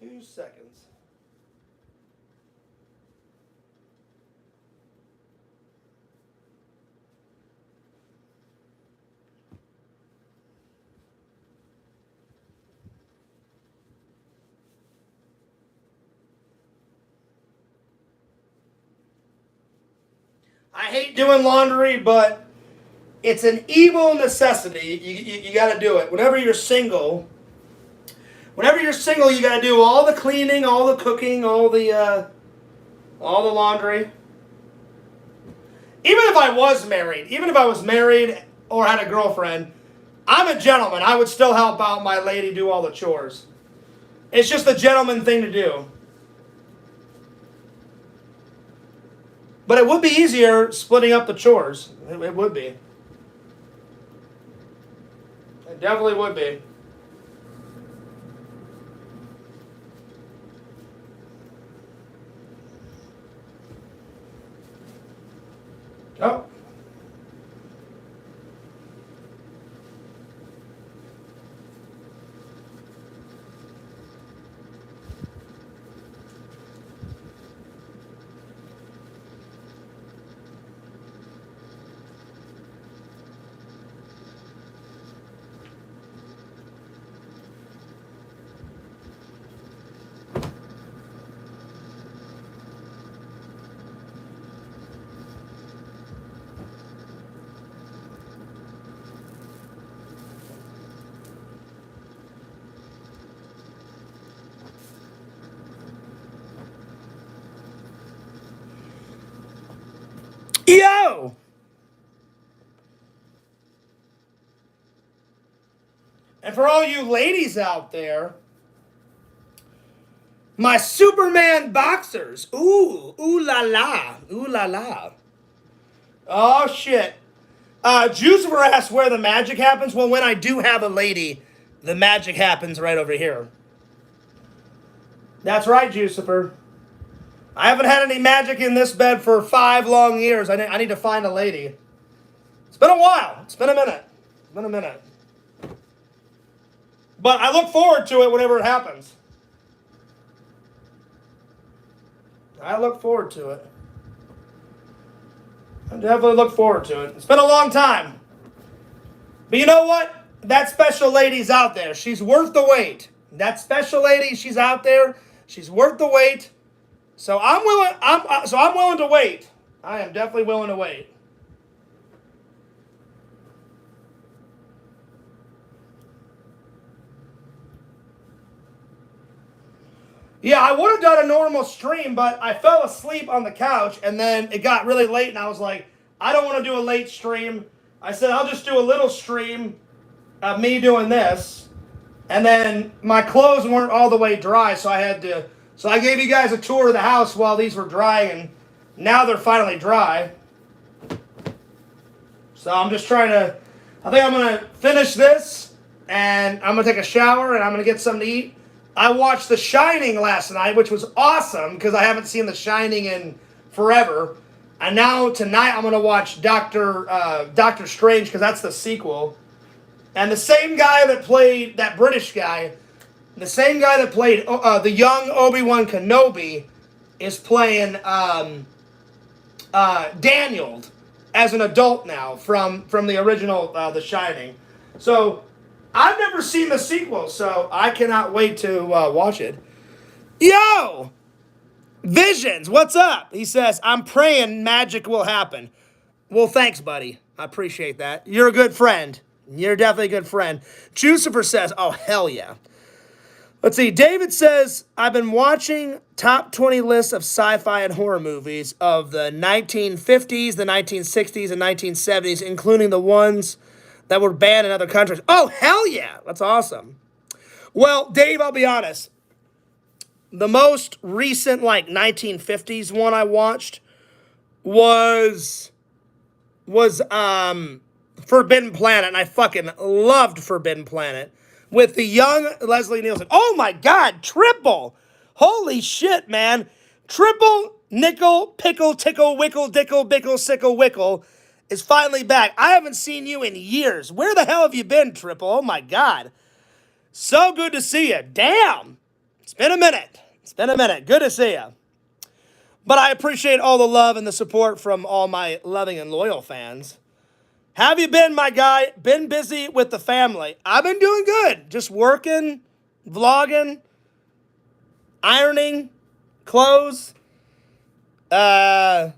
2 seconds. I hate doing laundry, but it's an evil necessity. You got to do it. Whenever you're single, you got to do all the cleaning, all the cooking, all the laundry. Even if I was married or had a girlfriend, I'm a gentleman. I would still help out my lady do all the chores. It's just the gentleman thing to do. But it would be easier splitting up the chores. It would be. It definitely would be. Oh. Yo! And for all you ladies out there, my Superman boxers. Ooh la la, ooh la la. Oh shit. Juicer asked where the magic happens. Well, when I do have a lady, the magic happens right over here. That's right, Jucifer. I haven't had any magic in this bed for 5 long years. I need to find a lady. It's been a while. It's been a minute. But I look forward to it whenever it happens. I look forward to it. I definitely look forward to it. It's been a long time. But you know what? That special lady's out there. She's worth the wait. That special lady, she's out there. She's worth the wait. So I'm willing to wait. I am definitely willing to wait. Yeah, I would have done a normal stream, but I fell asleep on the couch, and then it got really late, and I was like, I don't want to do a late stream. I said, I'll just do a little stream of me doing this, and then my clothes weren't all the way dry, so I gave you guys a tour of the house while these were drying, and now they're finally dry. So I'm just I think I'm going to finish this, and I'm going to take a shower, and I'm going to get something to eat. I watched The Shining last night, which was awesome, because I haven't seen The Shining in forever. And now, tonight, I'm going to watch Doctor Strange, because that's the sequel. And the same guy that played, that British guy, the same guy that played the young Obi-Wan Kenobi is playing Daniel as an adult now from the original The Shining. So I've never seen the sequel, so I cannot wait to watch it. Yo! Visions, what's up? He says, I'm praying magic will happen. Well, thanks, buddy. I appreciate that. You're a good friend. You're definitely a good friend. Jucifer says, oh, hell yeah. Let's see. David says, I've been watching top 20 lists of sci-fi and horror movies of the 1950s, the 1960s, and 1970s, including the ones that were banned in other countries. Oh, hell yeah. That's awesome. Well, Dave, I'll be honest. The most recent, 1950s one I watched was Forbidden Planet, and I fucking loved Forbidden Planet with the young Leslie Nielsen. Oh my God, triple! Holy shit, man! Triple, nickel, pickle, tickle, wickle, dickle, bickle, sickle, wickle is finally back. I haven't seen you in years. Where the hell have you been, Triple? Oh my God. So good to see you. Damn! It's been a minute. It's been a minute. Good to see you. But I appreciate all the love and the support from all my loving and loyal fans. How have you been, my guy? Been busy with the family. I've been doing good. Just working, vlogging, ironing, clothes. I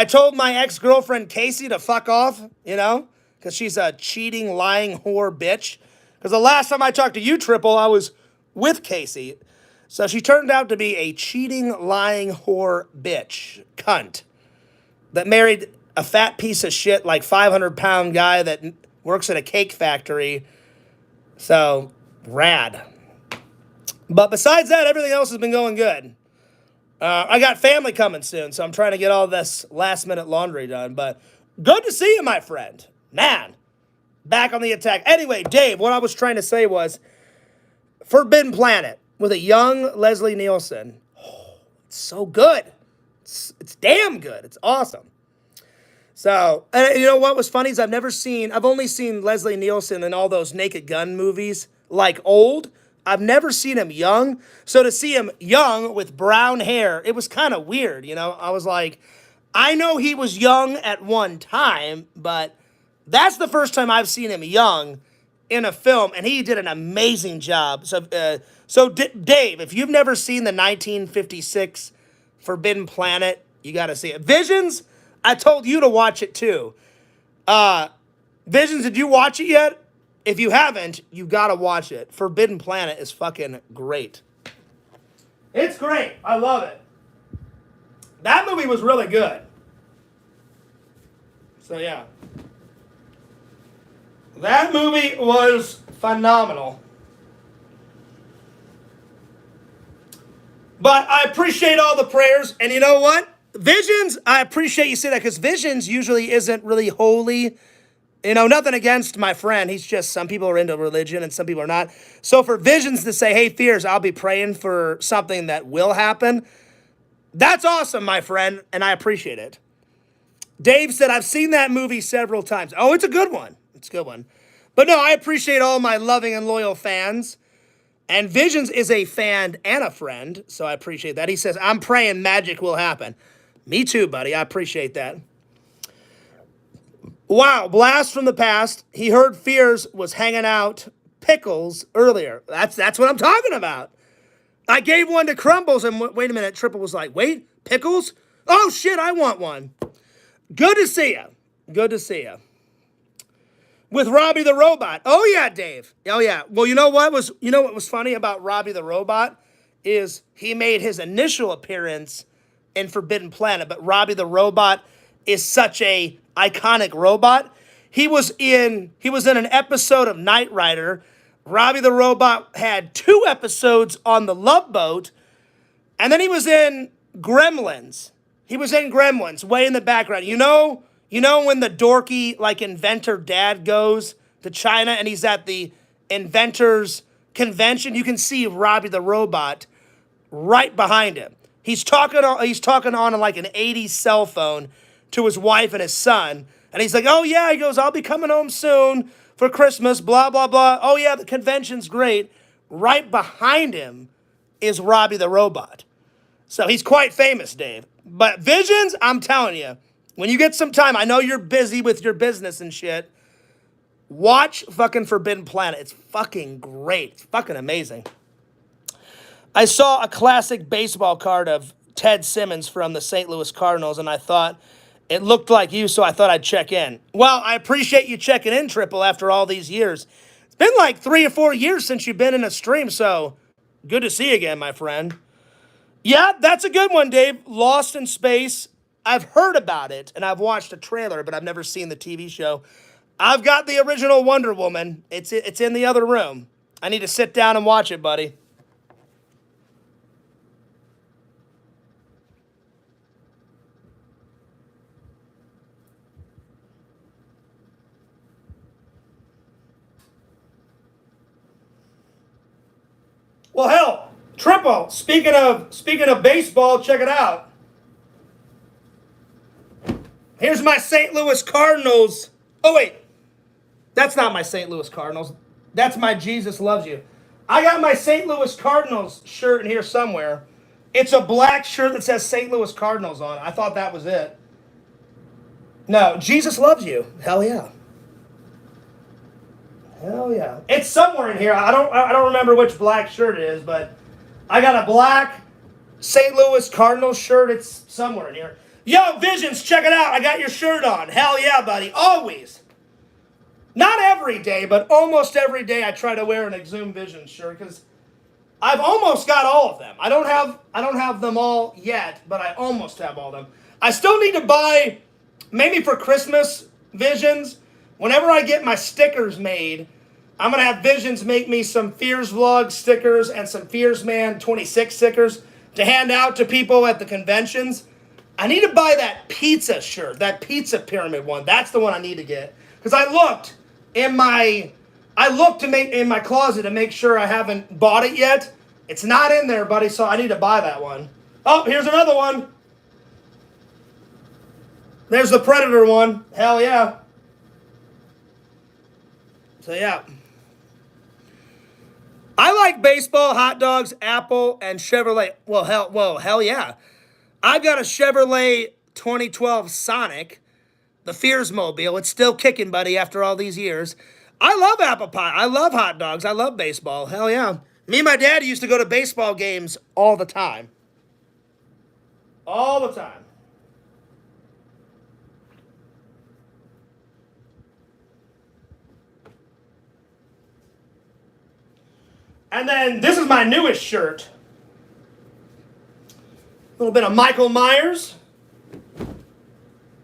told my ex-girlfriend Casey to fuck off, because she's a cheating, lying whore bitch. Because the last time I talked to you, Triple, I was with Casey. So she turned out to be a cheating, lying whore bitch, cunt, that married a fat piece of shit, 500-pound guy that works at a cake factory. So, rad. But besides that, everything else has been going good. I got family coming soon, so I'm trying to get all this last-minute laundry done. But good to see you, my friend. Man, back on the attack. Anyway, Dave, what I was trying to say was Forbidden Planet with a young Leslie Nielsen. Oh, it's so good. It's damn good. It's awesome. So, and you know what was funny is I've only seen Leslie Nielsen in all those Naked Gun movies, old. I've never seen him young. So to see him young with brown hair, it was kind of weird, I was like, I know he was young at one time, but that's the first time I've seen him young in a film, and he did an amazing job. So Dave, if you've never seen the 1956 Forbidden Planet, you got to see it. Visions, I told you to watch it too. Visions, did you watch it yet? If you haven't, you got to watch it. Forbidden Planet is fucking great. It's great. I love it. That movie was really good. So yeah. That movie was phenomenal. But I appreciate all the prayers. And you know what? Visions, I appreciate you say that because Visions usually isn't really holy. Nothing against my friend. He's just, some people are into religion and some people are not. So for Visions to say, hey, Fears, I'll be praying for something that will happen. That's awesome, my friend. And I appreciate it. Dave said, I've seen that movie several times. Oh, it's a good one. It's a good one. But no, I appreciate all my loving and loyal fans. And Visions is a fan and a friend, so I appreciate that. He says, I'm praying magic will happen. Me too, buddy. I appreciate that. Wow, blast from the past. He heard Fears was hanging out pickles earlier. That's what I'm talking about. I gave one to Crumbles, and wait a minute, Triple was like, wait, pickles? Oh, shit, I want one. Good to see you. Good to see you. With Robbie the Robot. Oh, yeah, Dave. Oh, yeah. Well, you know what was funny about Robbie the Robot is he made his initial appearance in Forbidden Planet, but Robbie the Robot is such a iconic robot. He was in an episode of Knight Rider. Robbie the Robot had 2 episodes on the Love Boat, and then he was in Gremlins. He was in Gremlins, way in the background. You know when the dorky, inventor dad goes to China and he's at the inventors convention? You can see Robbie the Robot right behind him. He's talking on an 80s cell phone to his wife and his son. And he's like, oh, yeah, he goes, I'll be coming home soon for Christmas, blah, blah, blah. Oh, yeah, the convention's great. Right behind him is Robbie the Robot. So he's quite famous, Dave. But Visions, I'm telling you, when you get some time, I know you're busy with your business and shit. Watch fucking Forbidden Planet. It's fucking great. It's fucking amazing. I saw a classic baseball card of Ted Simmons from the St. Louis Cardinals, and I thought it looked like you, so I thought I'd check in. Well, I appreciate you checking in, Triple, after all these years. It's been like 3 or 4 years since you've been in a stream, so good to see you again, my friend. Yeah, that's a good one, Dave. Lost in Space. I've heard about it, and I've watched a trailer, but I've never seen the TV show. I've got the original Wonder Woman. It's in the other room. I need to sit down and watch it, buddy. Well, hell, Triple. Speaking of baseball, check it out. Here's my St. Louis Cardinals. Oh wait, that's not my St. Louis Cardinals. That's my Jesus Loves You. I got my St. Louis Cardinals shirt in here somewhere. It's a black shirt that says St. Louis Cardinals on it. I thought that was it. No, Jesus Loves You. Hell yeah. Hell yeah. It's somewhere in here. I don't remember which black shirt it is, but I got a black St. Louis Cardinals shirt. It's somewhere in here. Yo, Visions, check it out. I got your shirt on. Hell yeah, buddy. Always. Not every day, but almost every day I try to wear an Exhumed Visions shirt because I've almost got all of them. I don't have them all yet, but I almost have all of them. I still need to buy, maybe for Christmas, Visions. Whenever I get my stickers made, I'm going to have Visions make me some Fears Vlog stickers and some Fearsman 26 stickers to hand out to people at the conventions. I need to buy that pizza shirt, that pizza pyramid one. That's the one I need to get. Because I looked in my closet to make sure I haven't bought it yet. It's not in there, buddy, so I need to buy that one. Oh, here's another one. There's the Predator one. Hell yeah. So yeah. I like baseball, hot dogs, Apple, and Chevrolet. Well, hell yeah. I've got a Chevrolet 2012 Sonic, the Fearsmobile. It's still kicking, buddy, after all these years. I love apple pie. I love hot dogs. I love baseball. Hell yeah. Me and my dad used to go to baseball games all the time. All the time. And then this is my newest shirt. A little bit of Michael Myers.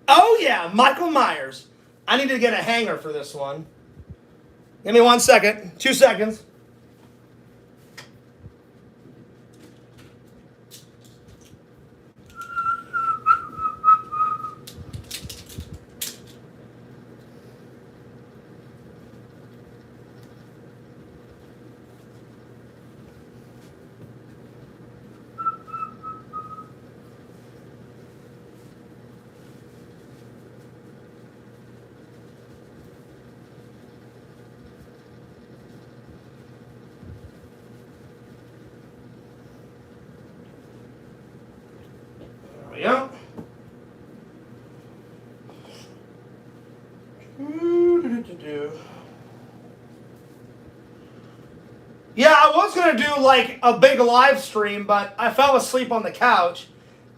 Oh yeah, Michael Myers. I need to get a hanger for this one. Give me 1 second. 2 seconds. Yeah. Yeah, I was going to do like a big live stream, but I fell asleep on the couch.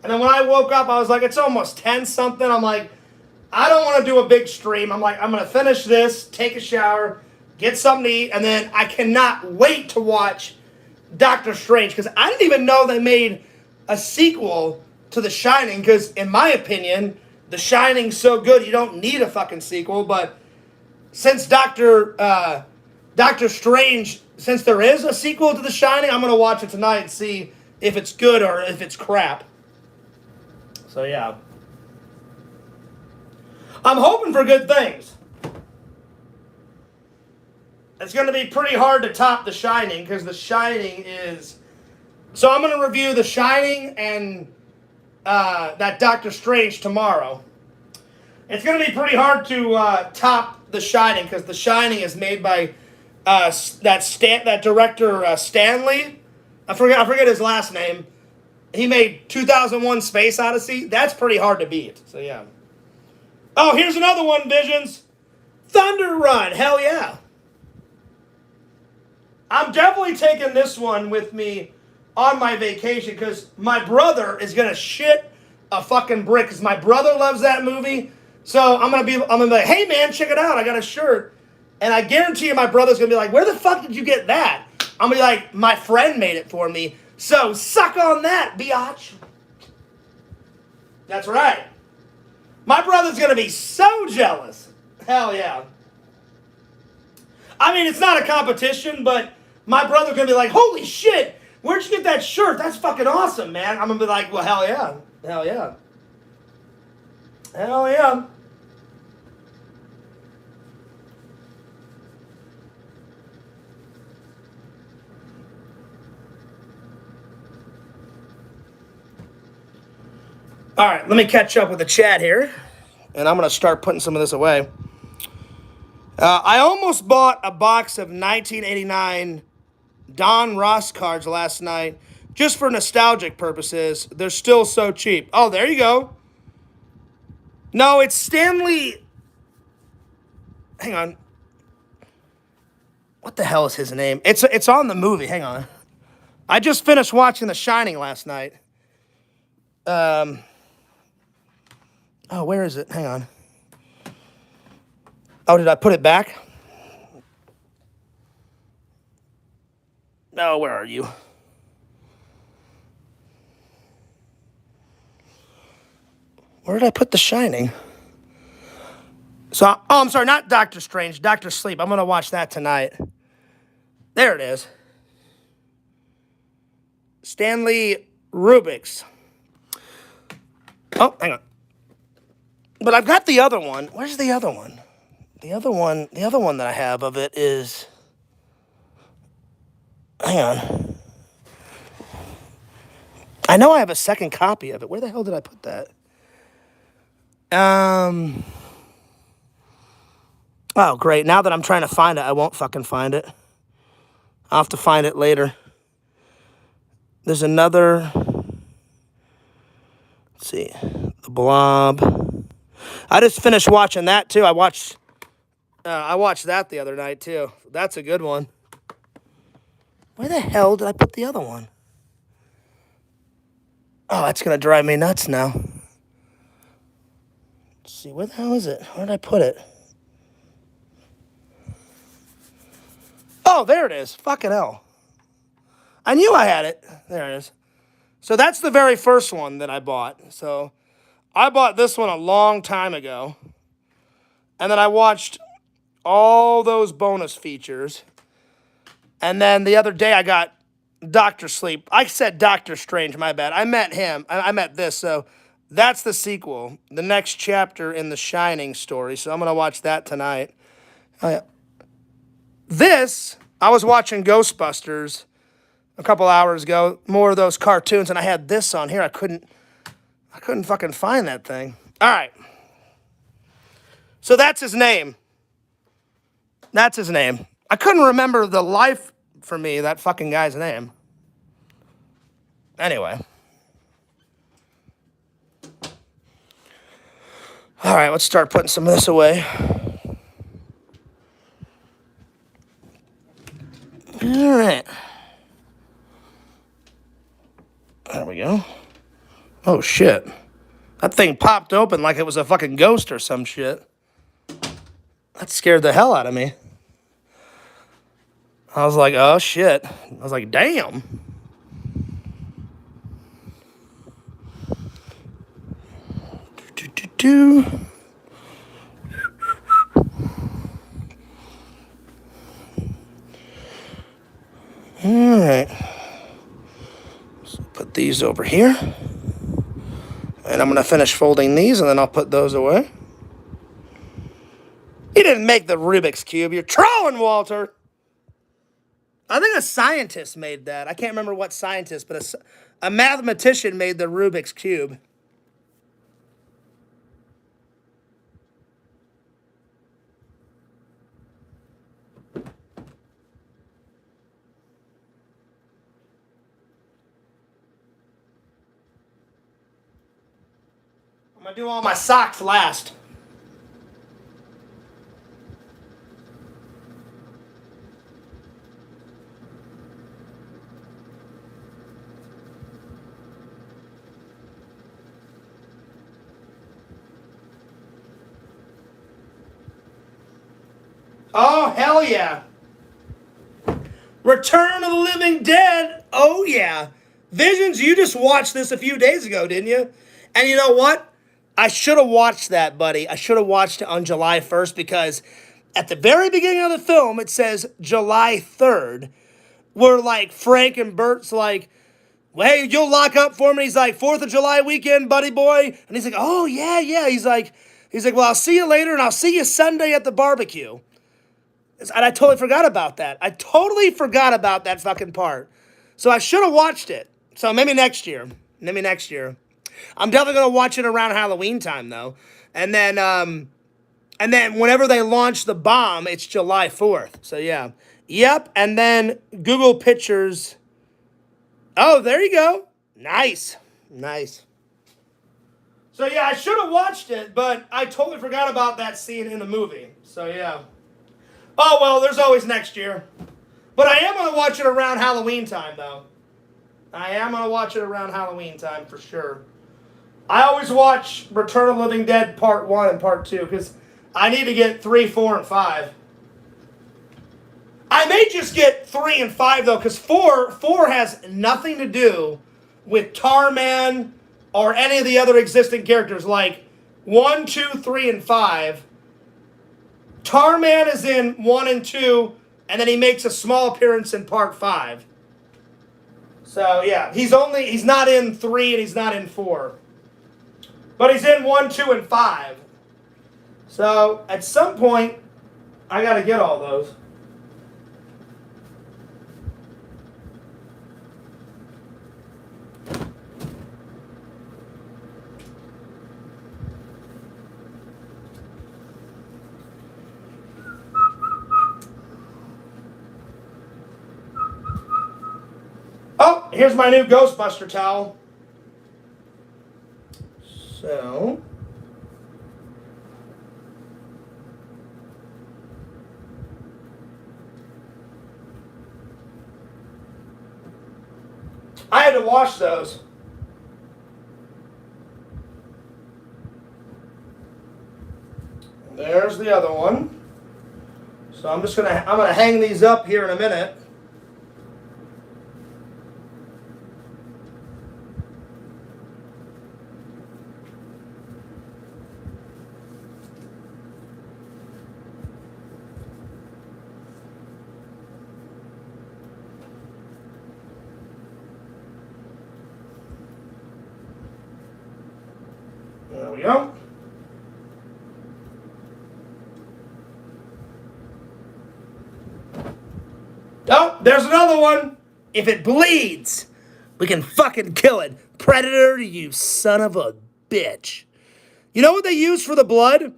And then when I woke up, I was like, it's almost 10 something. I'm like, I don't want to do a big stream. I'm like, I'm going to finish this, take a shower, get something to eat, and then I cannot wait to watch Doctor Strange because I didn't even know they made a sequel to The Shining because, in my opinion, The Shining's so good you don't need a fucking sequel. But since Doctor Strange, since there is a sequel to The Shining, I'm going to watch it tonight and see if it's good or if it's crap. So, yeah. I'm hoping for good things. It's going to be pretty hard to top The Shining because The Shining is... So I'm going to review The Shining and that Doctor Strange tomorrow. It's going to be pretty hard to top The Shining because The Shining is made by that director Stanley. I forget his last name. He made 2001 Space Odyssey. That's pretty hard to beat. So, yeah. Oh, here's another one, Visions. Thunder Run. Hell yeah. I'm definitely taking this one with me on my vacation because my brother is going to shit a fucking brick because my brother loves that movie. So I'm gonna be like, hey man, check it out. I got a shirt. And I guarantee you my brother's going to be like, where the fuck did you get that? I'm going to be like, my friend made it for me. So suck on that, biatch. That's right. My brother's going to be so jealous. Hell yeah. I mean, it's not a competition, but my brother's going to be like, holy shit, where'd you get that shirt? That's fucking awesome, man. I'm going to be like, well, hell yeah. Hell yeah. Hell yeah. All right, let me catch up with the chat here, and I'm going to start putting some of this away. I almost bought a box of 1989 Don Ross cards last night, just for nostalgic purposes. They're still so cheap. Oh, there you go. No, it's Stanley. Hang on. What the hell is his name? It's on the movie. Hang on. I just finished watching The Shining last night. Oh, where is it? Hang on. Oh, did I put it back? No, where are you? Where did I put The Shining? So, I'm sorry, not Doctor Strange, Doctor Sleep. I'm going to watch that tonight. There it is. Stanley Rubik's. Oh, hang on. But I've got the other one. Where's the other one? The other one that I have of it is... Hang on. I know I have a second copy of it. Where the hell did I put that? Oh, great. Now that I'm trying to find it, I won't fucking find it. I'll have to find it later. There's another... Let's see. The Blob. I just finished watching that, too. I watched that the other night, too. That's a good one. Where the hell did I put the other one? Oh, that's going to drive me nuts now. Let's see, where the hell is it? Where did I put it? Oh, there it is. Fucking hell. I knew I had it. There it is. So that's the very first one that I bought. So I bought this one a long time ago. And then I watched all those bonus features. And then the other day I got Doctor Sleep. I said Doctor Strange, my bad. I meant him. I meant this. So that's the sequel. The next chapter in the Shining story. So I'm going to watch that tonight. Oh, yeah. This, I was watching Ghostbusters a couple hours ago. More of those cartoons. And I had this on here. I couldn't fucking find that thing. All right. So that's his name. That's his name. I couldn't remember the life for me, that fucking guy's name. Anyway. All right, let's start putting some of this away. All right. There we go. Oh, shit. That thing popped open like it was a fucking ghost or some shit. That scared the hell out of me. I was like, oh, shit. I was like, damn. All right. So put these over here. And I'm going to finish folding these, and then I'll put those away. He didn't make the Rubik's Cube. You're trolling, Walter. I think a scientist made that. I can't remember what scientist, but a mathematician made the Rubik's Cube. I'm going to do all my socks last. Oh, hell yeah. Return of the Living Dead. Oh, yeah. Visions, you just watched this a few days ago, didn't you? And you know what? I should have watched that, buddy. I should have watched it on July 1st because at the very beginning of the film, it says July 3rd, where like Frank and Bert's like, well, hey, you'll lock up for me. He's like, 4th of July weekend, buddy boy. And he's like, oh, yeah, yeah. He's like, well, I'll see you later, and I'll see you Sunday at the barbecue. And I totally forgot about that. I totally forgot about that fucking part. So I should have watched it. So maybe next year. Maybe next year. I'm definitely going to watch it around Halloween time, though. And then whenever they launch the bomb, it's July 4th. So, yeah. Yep. And then Google Pictures. Oh, there you go. Nice. Nice. So, yeah, I should have watched it, but I totally forgot about that scene in the movie. So, yeah. Oh, well, there's always next year. But I am going to watch it around Halloween time, though. I am going to watch it around Halloween time for sure. I always watch Return of the Living Dead Part 1 and Part 2 because I need to get 3, 4, and 5. I may just get 3 and 5, though, because 4 has nothing to do with Tarman or any of the other existing characters. Like 1, 2, 3, and 5. Tarman is in 1 and 2, and then he makes a small appearance in Part 5. So, yeah, he's not in 3 and he's not in 4. But he's in 1, 2, and 5. So, at some point, I got to get all those. Oh, here's my new Ghostbuster towel. So, I had to wash those. There's the other one. So I'm gonna hang these up here in a minute. There we go. Oh, there's another one. If it bleeds, we can fucking kill it. Predator, you son of a bitch. You know what they use for the blood?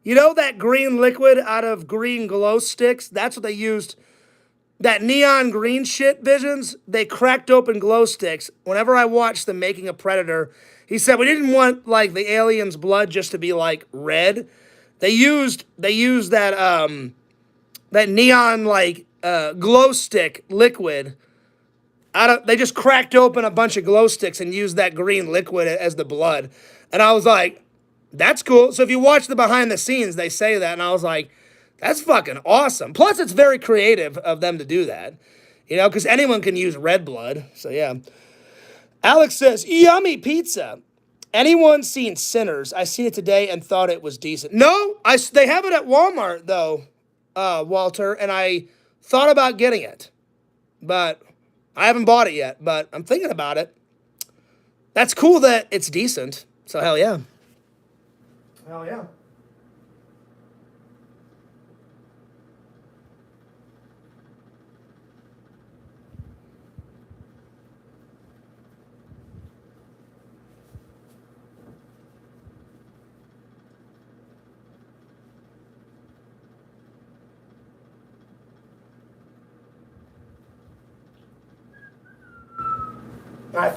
You know that green liquid out of green glow sticks? That's what they used. That neon green shit, Visions, they cracked open glow sticks. Whenever I watched them making a Predator, he said we didn't want like the alien's blood just to be like red. They used that that neon like glow stick liquid. They just cracked open a bunch of glow sticks and used that green liquid as the blood. And I was like, that's cool. So if you watch the behind the scenes, they say that, and I was like, that's fucking awesome. Plus, it's very creative of them to do that. You know, because anyone can use red blood. So, yeah. Alex says, yummy pizza. Anyone seen Sinners? I seen it today and thought it was decent. No, they have it at Walmart, though, Walter, and I thought about getting it. But I haven't bought it yet, but I'm thinking about it. That's cool that it's decent. So, hell yeah. Hell yeah. I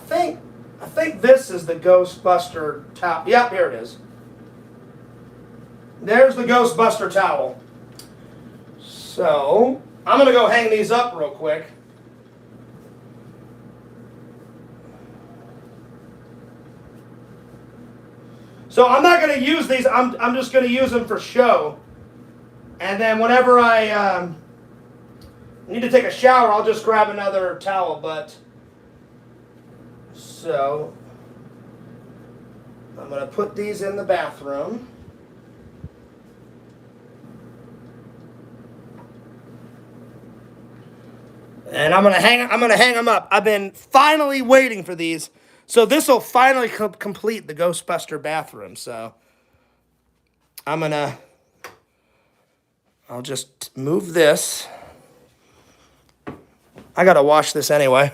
think this is the Ghostbuster towel. Yep, here it is. There's the Ghostbuster towel. So, I'm going to go hang these up real quick. So, I'm not going to use these. I'm just going to use them for show. And then whenever I need to take a shower, I'll just grab another towel. But so I'm gonna put these in the bathroom. And I'm gonna hang them up. I've been finally waiting for these, so this will finally complete the Ghostbuster bathroom. So I'll just move this. I gotta wash this anyway.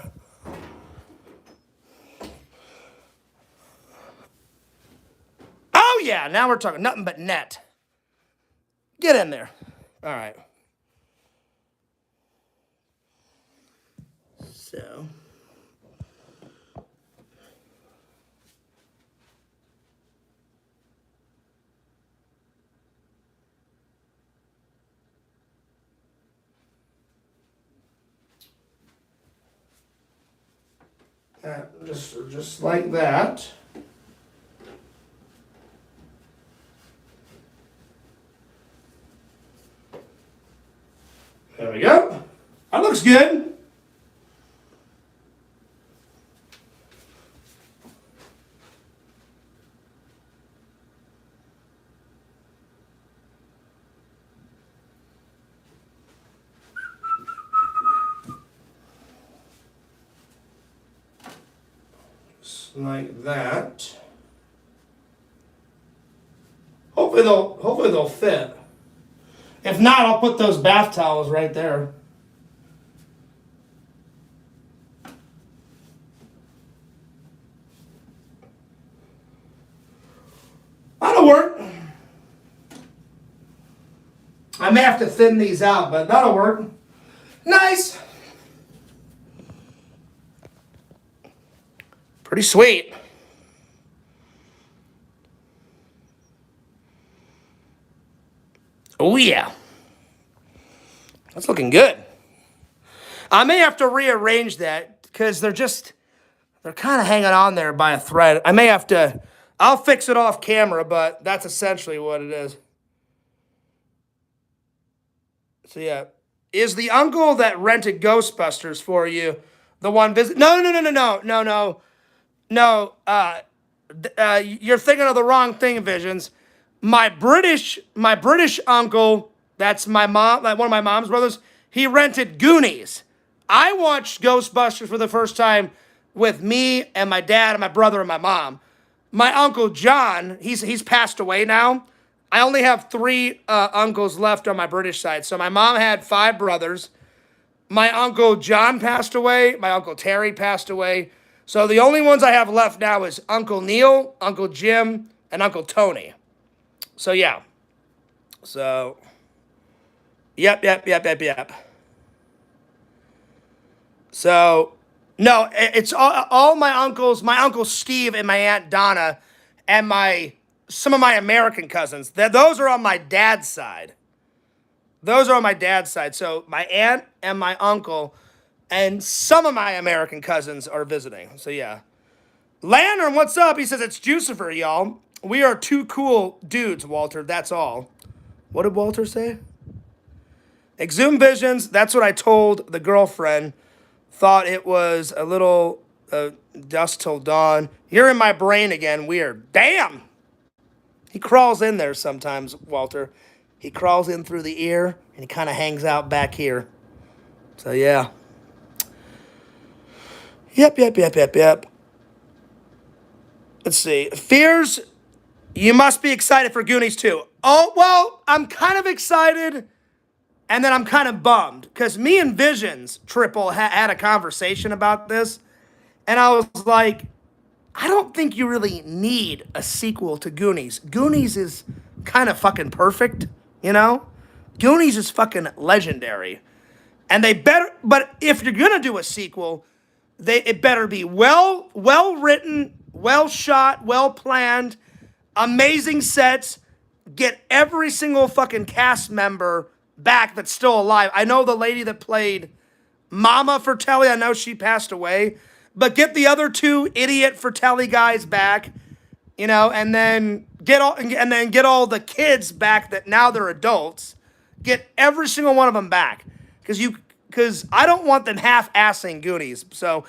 Oh yeah, now we're talking nothing but net. Get in there. All right. So. Just like that. There we go. That looks good. Like that. Hopefully they'll fit. If not, I'll put those bath towels right there. That'll work. I may have to thin these out, but that'll work. Nice. Pretty sweet. Oh yeah. That's looking good. I may have to rearrange that because they're kind of hanging on there by a thread. I'll fix it off camera, but that's essentially what it is. So yeah. Is the uncle that rented Ghostbusters for you the one visit? No. No, you're thinking of the wrong thing, Visions. My British uncle, that's my mom, like one of my mom's brothers, he rented Goonies. I watched Ghostbusters for the first time with me and my dad and my brother and my mom. My uncle John, he's passed away now. I only have 3 uncles left on my British side. So my mom had 5 brothers. My uncle John passed away. My uncle Terry passed away. So the only ones I have left now is Uncle Neil, Uncle Jim, and Uncle Tony. So yeah. So, yep. So, no, it's all my uncles, my Uncle Steve and my Aunt Donna, and some of my American cousins. Those are on my dad's side. So my aunt and my uncle and some of my American cousins are visiting. So yeah. Lantern, what's up? He says, it's Jucifer, y'all. We are 2 cool dudes, Walter. That's all. What did Walter say? Exhumed Visions. That's what I told the girlfriend. Thought it was a little dusk till dawn. You're in my brain again. Weird. Damn. He crawls in there sometimes, Walter. He crawls in through the ear, and he kind of hangs out back here. So, yeah. Yep. Let's see. Fears, you must be excited for Goonies too. Oh, well, I'm kind of excited, and then I'm kind of bummed. Because me and Visions, Triple, had a conversation about this, and I was like, I don't think you really need a sequel to Goonies. Goonies is kind of fucking perfect, you know? Goonies is fucking legendary. And they better, but if you're gonna do a sequel, it better be well written, well shot, well planned, amazing sets, get every single fucking cast member back that's still alive. I know the lady that played Mama Fratelli, I know she passed away, but get the other 2 idiot Fratelli guys back, you know, and then get all the kids back that now they're adults. get every single one of them back. Because I don't want them half-assing Goonies. So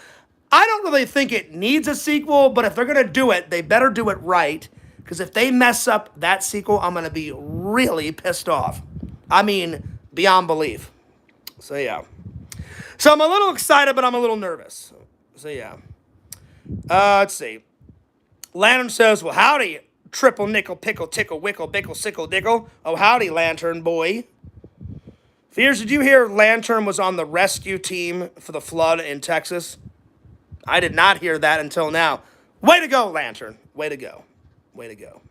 I don't really think it needs a sequel, but if they're going to do it, they better do it right. Because if they mess up that sequel, I'm going to be really pissed off. I mean, beyond belief. So, yeah. So, I'm a little excited, but I'm a little nervous. So, yeah. Let's see. Lantern says, well, howdy, triple nickel, pickle, tickle, wickle, bickle, sickle, dickle. Oh, howdy, Lantern boy. Fears, did you hear Lantern was on the rescue team for the flood in Texas? I did not hear that until now. Way to go, Lantern. Way to go. Way to go.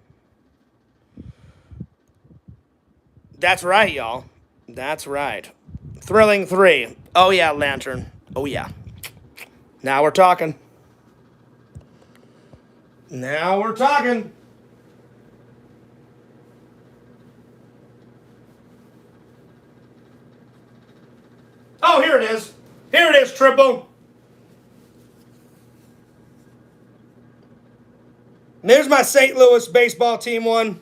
That's right, y'all. That's right. Thrilling 3. Oh, yeah, Lantern. Oh, yeah. Now we're talking. Now we're talking. Oh, here it is. Here it is, Triple. There's my St. Louis baseball team one.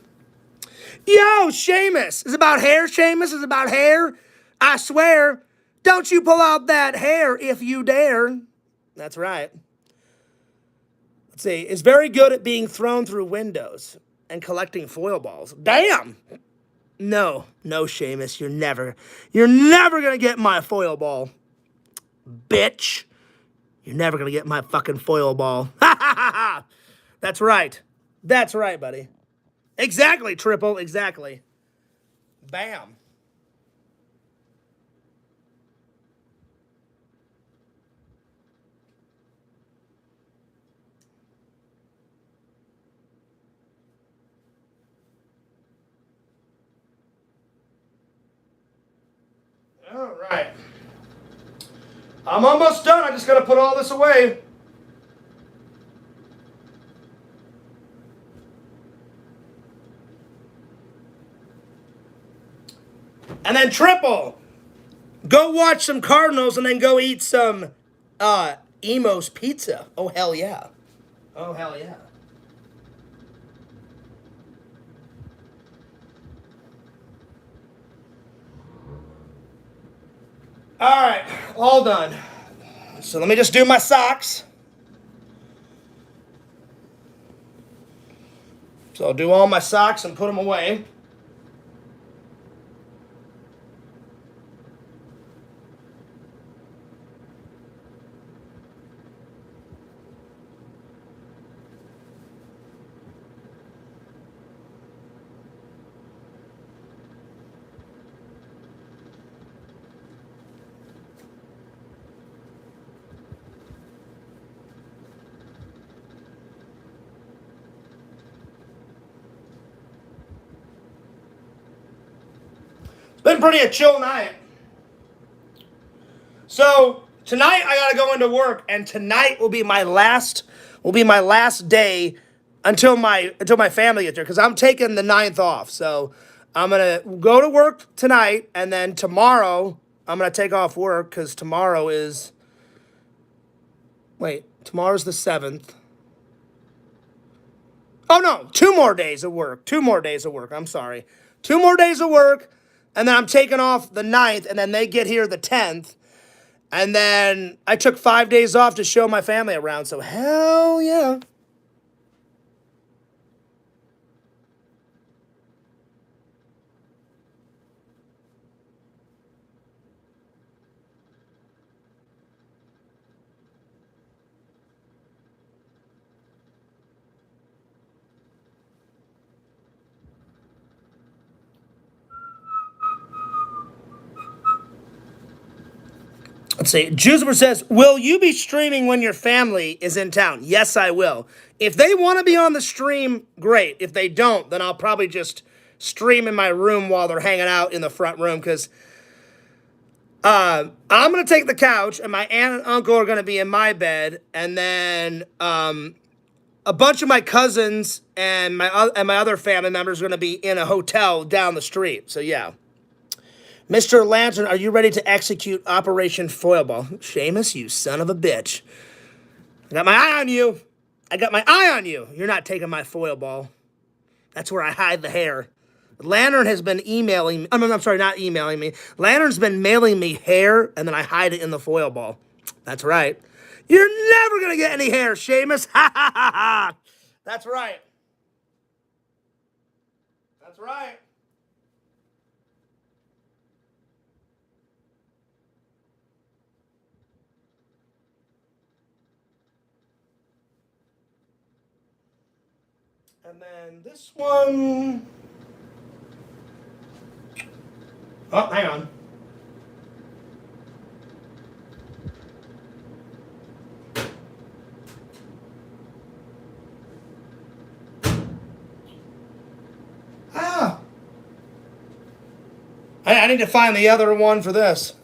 Yo, Seamus. Is it about hair, Seamus? Is it about hair? I swear. Don't you pull out that hair if you dare. That's right. Let's see. Is very good at being thrown through windows and collecting foil balls. Damn. No, Seamus. You're never going to get my foil ball. Bitch. You're never going to get my fucking foil ball. Ha ha ha ha. That's right. That's right, buddy. Exactly, Triple. Exactly. Bam. All right. I'm almost done. I just got to put all this away. And then Triple, go watch some Cardinals and then go eat some Emo's pizza. Oh, hell yeah. Oh, hell yeah. All right, all done. So let me just do my socks. So I'll do all my socks and put them away. Been pretty a chill night. So tonight I gotta go into work, and tonight will be my last day until my family gets here, because I'm taking the 9th off. So I'm gonna go to work tonight, and then tomorrow I'm gonna take off work because tomorrow's the 7th. Oh no, 2 more days of work. 2 more days of work. I'm sorry. 2 more days of work. And then I'm taking off the 9th, and then they get here the 10th. And then I took 5 days off to show my family around, so hell yeah. Let's see. Juicer says, will you be streaming when your family is in town? Yes, I will. If they want to be on the stream, great. If they don't, then I'll probably just stream in my room while they're hanging out in the front room, because I'm going to take the couch, and my aunt and uncle are going to be in my bed, and then a bunch of my cousins and my other family members are going to be in a hotel down the street. So, yeah. Mr. Lantern, are you ready to execute Operation Foilball? Seamus, you son of a bitch. I got my eye on you. I got my eye on you. You're not taking my foil ball. That's where I hide the hair. Lantern has been emailing me. I'm sorry, not emailing me. Lantern's been mailing me hair, and then I hide it in the foil ball. That's right. You're never going to get any hair, Seamus. Ha, ha, ha, ha. That's right. That's right. And then this one. Oh, hang on. Ah. I need to find the other one for this.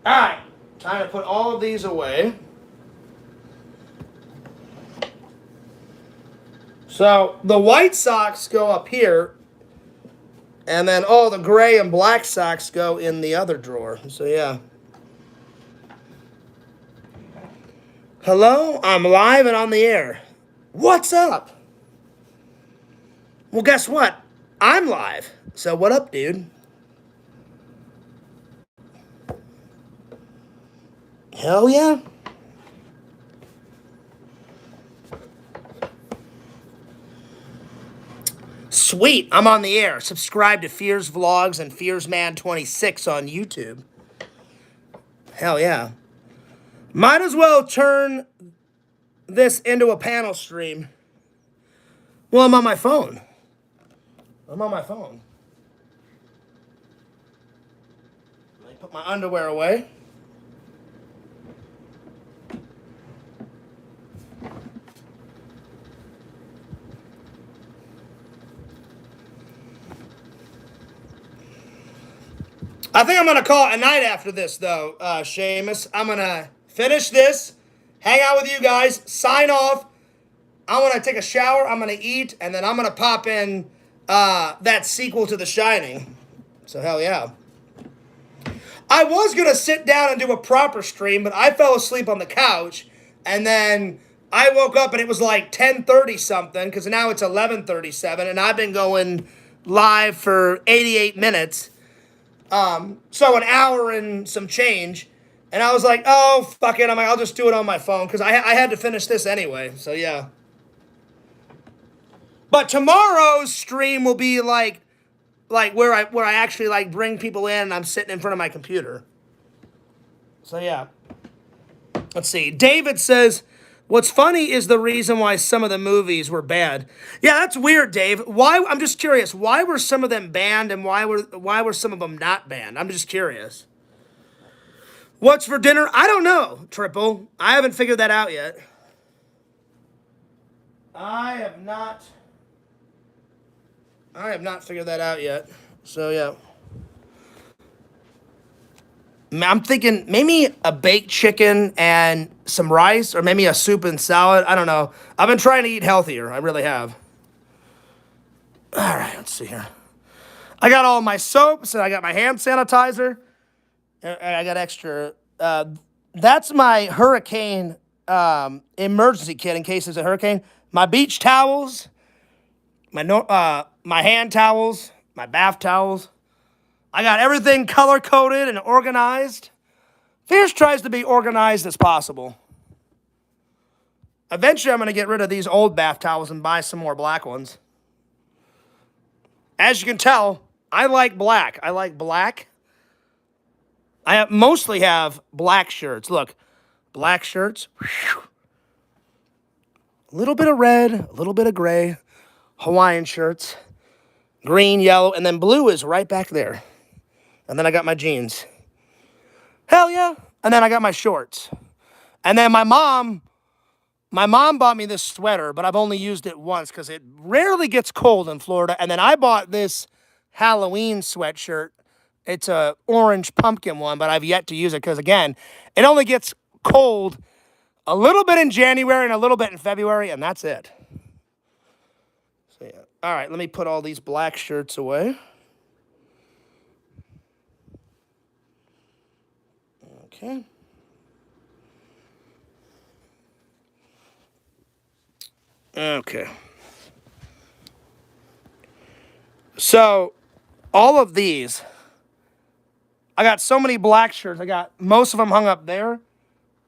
All right. Time to put all of these away. So the white socks go up here, and then all the gray and black socks go in the other drawer. So yeah. Hello, I'm live and on the air. What's up? Well, guess what? I'm live. So what up, dude? Hell yeah. Sweet, I'm on the air. Subscribe to Fears Vlogs and Fearsman26 on YouTube. Hell yeah. Might as well turn this into a panel stream. Well, I'm on my phone. I'm on my phone. Let me put my underwear away. I think I'm going to call it a night after this, though, Seamus. I'm going to finish this, hang out with you guys, sign off. I want to take a shower, I'm going to eat, and then I'm going to pop in that sequel to The Shining. So, hell yeah. I was going to sit down and do a proper stream, but I fell asleep on the couch, and then I woke up and it was like 10:30 something, because now it's 11:37, and I've been going live for 88 minutes. So an hour and some change, and I was like, oh, fuck it. I'm like, I'll just do it on my phone, because I had to finish this anyway, so yeah. But tomorrow's stream will be like where I actually like bring people in, and I'm sitting in front of my computer. So yeah. Let's see. David says, what's funny is the reason why some of the movies were banned. Yeah, that's weird, Dave. Why? I'm just curious. Why were some of them banned, and why were some of them not banned? I'm just curious. What's for dinner? I don't know, Triple. I haven't figured that out yet. I have not figured that out yet. So yeah. I'm thinking maybe a baked chicken and some rice, or maybe a soup and salad. I don't know. I've been trying to eat healthier. I really have. All right, let's see here. I got all my soaps, and I got my hand sanitizer. And I got extra. That's my hurricane emergency kit in case there's a hurricane. My beach towels, my hand towels, my bath towels. I got everything color-coded and organized. Fierce tries to be organized as possible. Eventually, I'm going to get rid of these old bath towels and buy some more black ones. As you can tell, I like black. I like black. I mostly have black shirts. Look, black shirts. Whew. A little bit of red, a little bit of gray. Hawaiian shirts. Green, yellow, and then blue is right back there. And then I got my jeans. Hell yeah. And then I got my shorts. And then my mom bought me this sweater, but I've only used it once because it rarely gets cold in Florida. And then I bought this Halloween sweatshirt. It's a orange pumpkin one, but I've yet to use it because, again, it only gets cold a little bit in January and a little bit in February, and that's it. So, yeah. All right, let me put all these black shirts away. Okay. Okay. So, all of these, I got so many black shirts. I got most of them hung up there,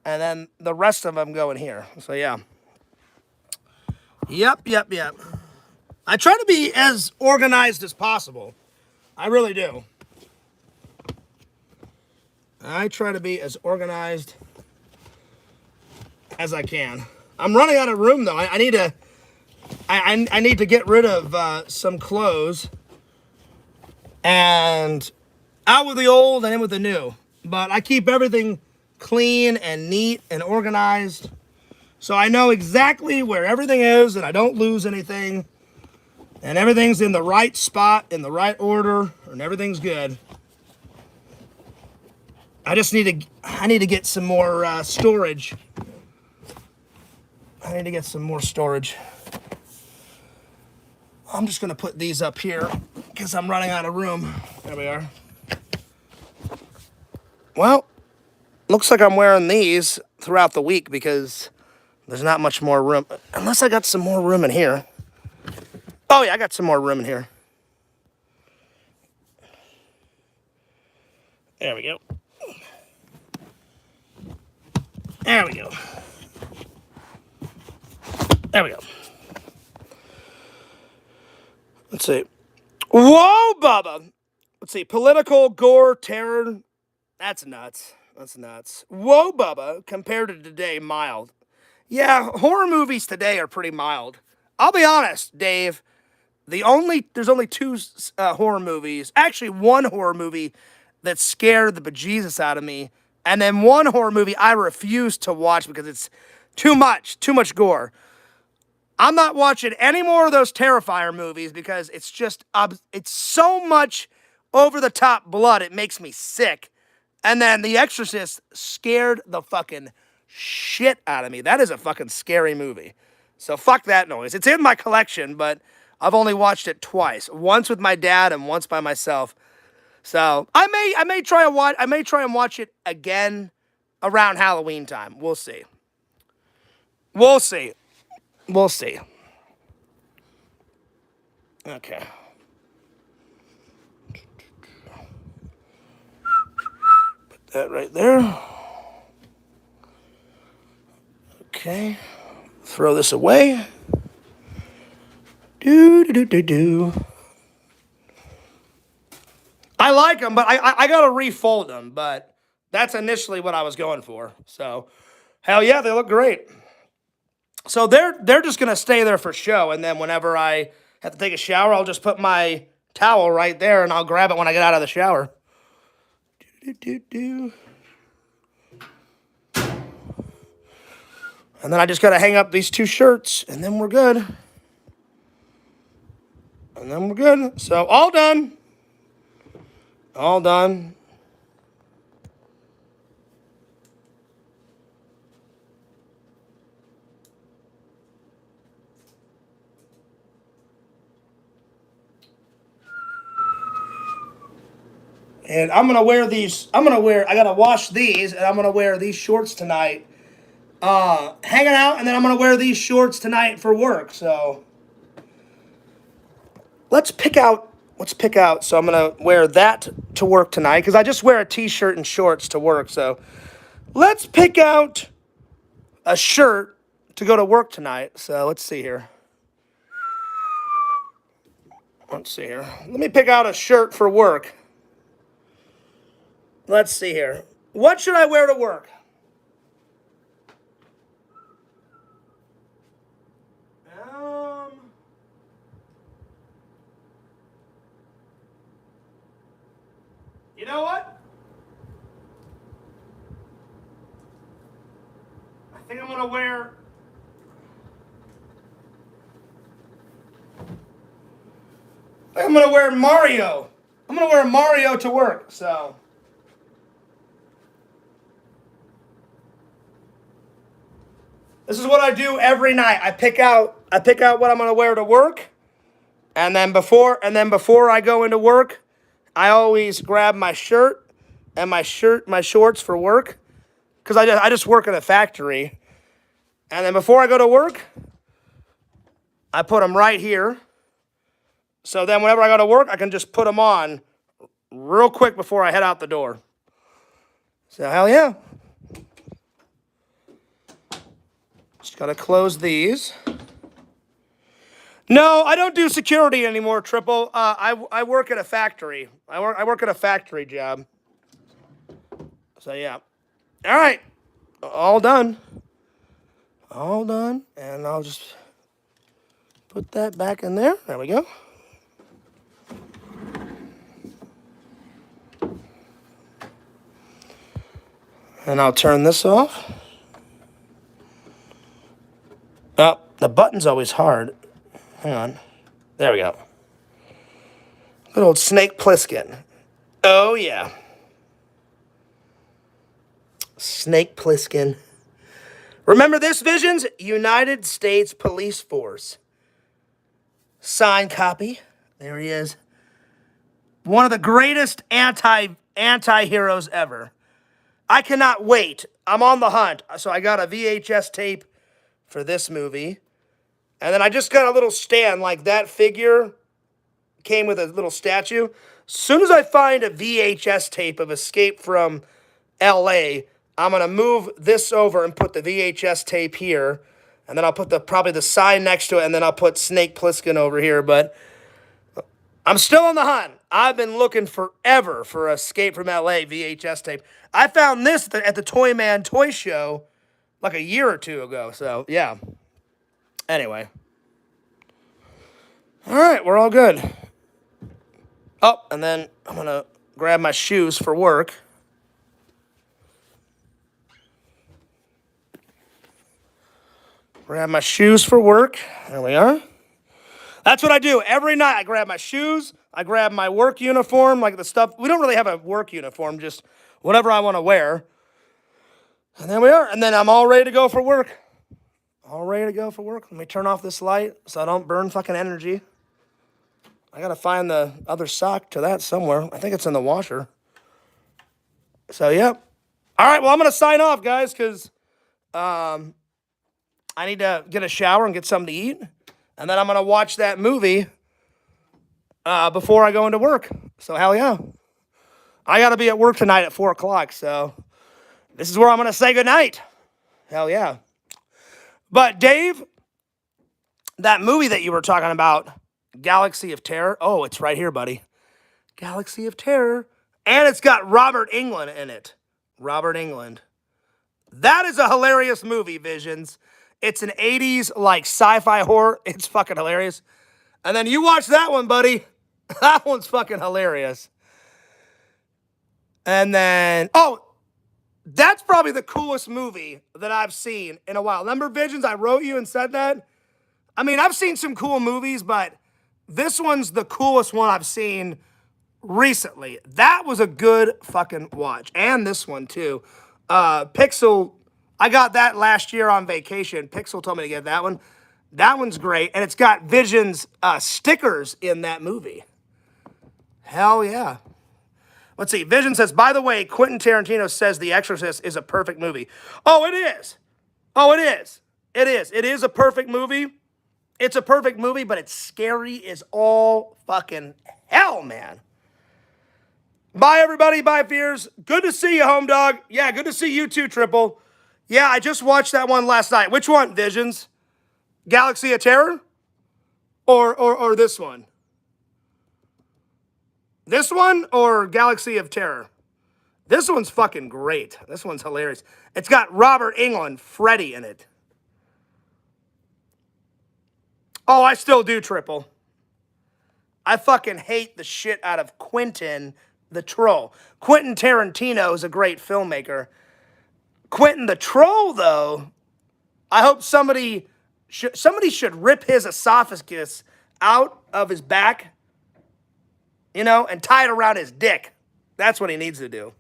and then the rest of them go in here. So, yeah. Yep. I try to be as organized as possible. I really do. I try to be as organized as I can. I'm running out of room, though. I need to... I need to get rid of some clothes and out with the old and in with the new. But I keep everything clean and neat and organized, so I know exactly where everything is and I don't lose anything, and everything's in the right spot, in the right order, and everything's good. I need to get some more storage. I need to get some more storage. I'm just gonna put these up here because I'm running out of room. There we are. Well, looks like I'm wearing these throughout the week because there's not much more room. Unless I got some more room in here. Oh yeah, I got some more room in here. There we go. There we go. There we go. Let's see. Whoa, Bubba! Let's see. Political, gore, terror. That's nuts. That's nuts. Whoa, Bubba. Compared to today, mild. Yeah, horror movies today are pretty mild. I'll be honest, Dave. There's only two horror movies. Actually, one horror movie that scared the bejesus out of me. And then one horror movie I refuse to watch because it's too much gore. I'm not watching any more of those Terrifier movies because it's just, it's so much over-the-top blood, it makes me sick. And then The Exorcist scared the fucking shit out of me. That is a fucking scary movie. So fuck that noise. It's in my collection, but I've only watched it twice. Once with my dad and once by myself. So I may try and watch it again around Halloween time. We'll see. We'll see. We'll see. Okay. Put that right there. Okay. Throw this away. Do. I like them, but I gotta refold them. But that's initially what I was going for. So, hell yeah, they look great. So they're just gonna stay there for show, and then whenever I have to take a shower, I'll just put my towel right there, and I'll grab it when I get out of the shower. And then I just gotta hang up these two shirts, and then we're good. And then we're good. So all done. All done. And I'm gonna wear these. I gotta wash these, and I'm gonna wear these shorts tonight. Hanging out, and then I'm gonna wear these shorts tonight for work. So let's pick out. So I'm gonna wear that to work tonight because I just wear a t-shirt and shorts to work. So let's pick out a shirt to go to work tonight. So let's see here. Let's see here. Let me pick out a shirt for work. Let's see here. What should I wear to work? You know what? I think I'm gonna wear. I'm gonna wear Mario. I'm gonna wear Mario to work. So. This is what I do every night. I pick out what I'm gonna wear to work, and then before I go into work, I always grab my shirt and my shorts for work, because I just work in a factory, and then before I go to work, I put them right here. So then whenever I go to work, I can just put them on real quick before I head out the door. So hell yeah. Just gotta close these. No, I don't do security anymore, Triple. I work at a factory. I work at a factory job. So yeah. All right. All done. All done. And I'll just put that back in there. There we go. And I'll turn this off. Oh, the button's always hard. Hang on. There we go. Good old Snake Plissken. Oh, yeah. Snake Plissken. Remember this, Visions? United States Police Force. Signed copy. There he is. One of the greatest anti-heroes ever. I cannot wait. I'm on the hunt. So I got a VHS tape for this movie. And then I just got a little stand, like that figure came with a little statue. As soon as I find a VHS tape of Escape from LA, I'm going to move this over and put the VHS tape here. And then I'll put probably the sign next to it, and then I'll put Snake Plissken over here. But I'm still on the hunt. I've been looking forever for Escape from LA VHS tape. I found this at the Toy Man Toy Show like a year or two ago. So, yeah. Anyway. All right, we're all good. Oh, and then I'm going to grab my shoes for work. Grab my shoes for work. There we are. That's what I do. Every night I grab my shoes. I grab my work uniform, like the stuff. We don't really have a work uniform, just whatever I want to wear. And there we are. And then I'm all ready to go for work. All ready to go for work. Let me turn off this light so I don't burn fucking energy. I got to find the other sock to that somewhere. I think it's in the washer. So, yeah. All right, well, I'm going to sign off, guys, because I need to get a shower and get something to eat. And then I'm going to watch that movie before I go into work. So, hell yeah. I got to be at work tonight at 4 o'clock, so this is where I'm going to say goodnight. Hell yeah. But, Dave, that movie that you were talking about, Galaxy of Terror. Oh, it's right here, buddy. Galaxy of Terror. And it's got Robert Englund in it. Robert Englund. That is a hilarious movie, Visions. It's an 80s, like, sci-fi horror. It's fucking hilarious. And then you watch that one, buddy. That one's fucking hilarious. And then, oh, that's probably the coolest movie that I've seen in a while. Remember, Visions, I wrote you and said that? I mean, I've seen some cool movies, but this one's the coolest one I've seen recently. That was a good fucking watch. And this one, too. Pixel, I got that last year on vacation. Pixel told me to get that one. That one's great. And it's got Vision's stickers in that movie. Hell yeah. Let's see. Vision says, by the way, Quentin Tarantino says The Exorcist is a perfect movie. Oh, it is. Oh, it is. It is. It is a perfect movie. It's a perfect movie, but it's scary as all fucking hell, man. Bye, everybody. Bye, Fears. Good to see you, home dog. Yeah, good to see you too, Triple. Yeah, I just watched that one last night. Which one, Visions? Galaxy of Terror? Or this one? This one or Galaxy of Terror? This one's fucking great. This one's hilarious. It's got Robert Englund, Freddy in it. Oh, I still do, Triple. I fucking hate the shit out of Quentin the Troll. Quentin Tarantino is a great filmmaker. Quentin the Troll, though, I hope somebody should rip his esophagus out of his back, you know, and tie it around his dick. That's what he needs to do.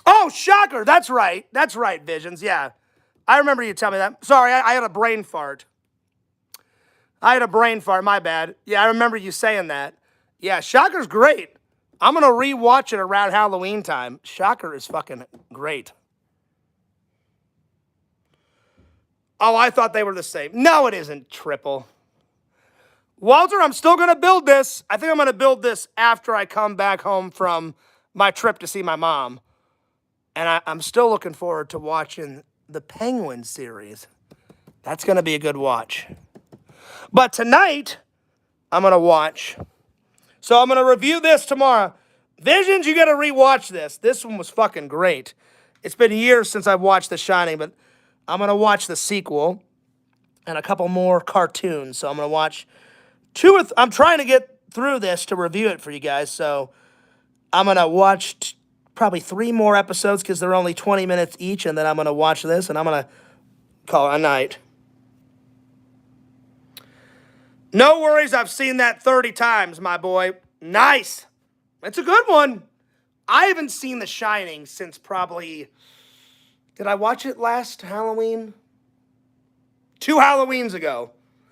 Oh, shocker. That's right. That's right, Visions. Yeah. I remember you telling me that. Sorry, I had a brain fart. I had a brain fart. My bad. Yeah, I remember you saying that. Yeah, Shocker's great. I'm going to rewatch it around Halloween time. Shocker is fucking great. Oh, I thought they were the same. No, it isn't triple. Walter, I'm still going to build this. I think I'm going to build this after I come back home from my trip to see my mom. And I'm still looking forward to watching the Penguin series. That's going to be a good watch. But tonight, I'm going to watch. So I'm going to review this tomorrow. Visions, you got to rewatch this. This one was fucking great. It's been years since I've watched The Shining, but I'm going to watch the sequel and a couple more cartoons. So I'm going to watch I'm trying to get through this to review it for you guys. So I'm going to watch probably 3 more episodes because they're only 20 minutes each. And then I'm going to watch this and I'm going to call it a night. No worries, I've seen that 30 times, my boy. Nice. It's a good one. I haven't seen The Shining since probably... Did I watch it last Halloween? 2 Halloweens ago.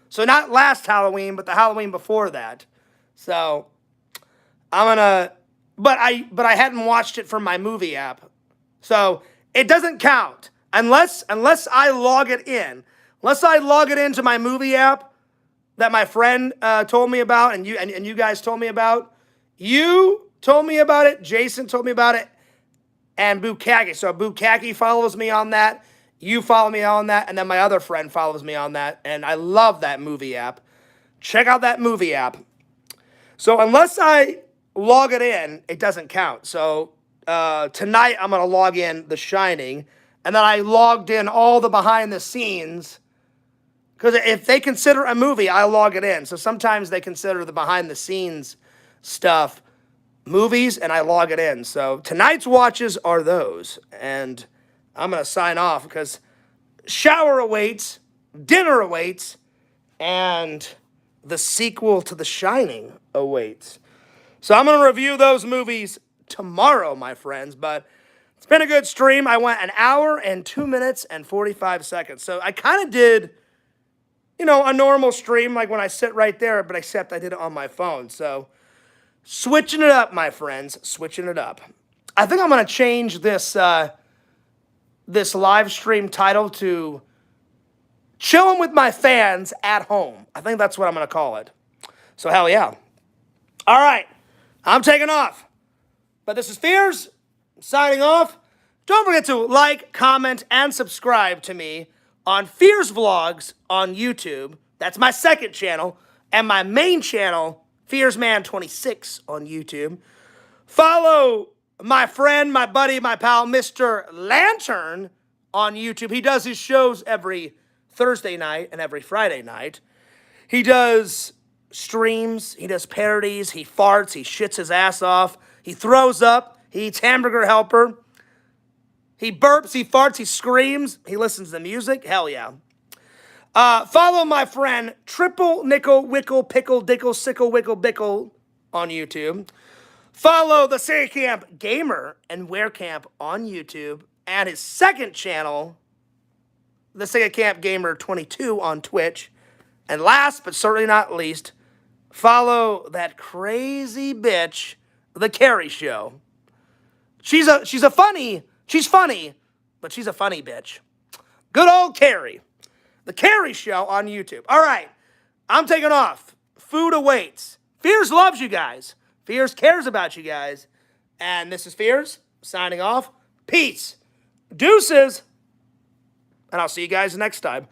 So not last Halloween, but the Halloween before that. So I'm gonna... But I hadn't watched it from my movie app. So it doesn't count. Unless I log it in. Unless I log it into my movie app that my friend told me about and you guys told me about. You told me about it. Jason told me about it. And Bukaki. So Bukaki follows me on that. You follow me on that. And then my other friend follows me on that. And I love that movie app. Check out that movie app. So unless I log it in, it doesn't count. So tonight I'm going to log in The Shining. And then I logged in all the behind the scenes. Because if they consider a movie, I log it in. So sometimes they consider the behind the scenes stuff movies, and I log it in. So tonight's watches are those. And I'm going to sign off because shower awaits, dinner awaits, and the sequel to The Shining awaits. So I'm going to review those movies tomorrow, my friends. But it's been a good stream. I went 1 hour and 2 minutes and 45 seconds. So I kind of did... a normal stream, like when I sit right there, but except I did it on my phone. So, switching it up, my friends. Switching it up. I think I'm going to change this this live stream title to Chilling with My Fans at Home. I think that's what I'm going to call it. So, hell yeah. All right. I'm taking off. But this is Fears, signing off. Don't forget to like, comment, and subscribe to me on Fears Vlogs on YouTube. That's my second channel. And my main channel, Fearsman26 on YouTube. Follow my friend, my buddy, my pal, Mr. Lantern on YouTube. He does his shows every Thursday night and every Friday night. He does streams. He does parodies. He farts. He shits his ass off. He throws up. He eats hamburger helper. He burps, he farts, he screams, he listens to music. Hell yeah. Follow my friend Triple Nickel Wickle Pickle Dickle Sickle Wickle Bickle on YouTube. Follow the Sega Camp Gamer and Wear Camp on YouTube. And his second channel, the Sega Camp Gamer 22 on Twitch. And last but certainly not least, follow that crazy bitch, The Carrie Show. She's funny, but she's a funny bitch. Good old Carrie. The Carrie Show on YouTube. All right, I'm taking off. Food awaits. Fears loves you guys. Fears cares about you guys. And this is Fears, signing off. Peace. Deuces. And I'll see you guys next time.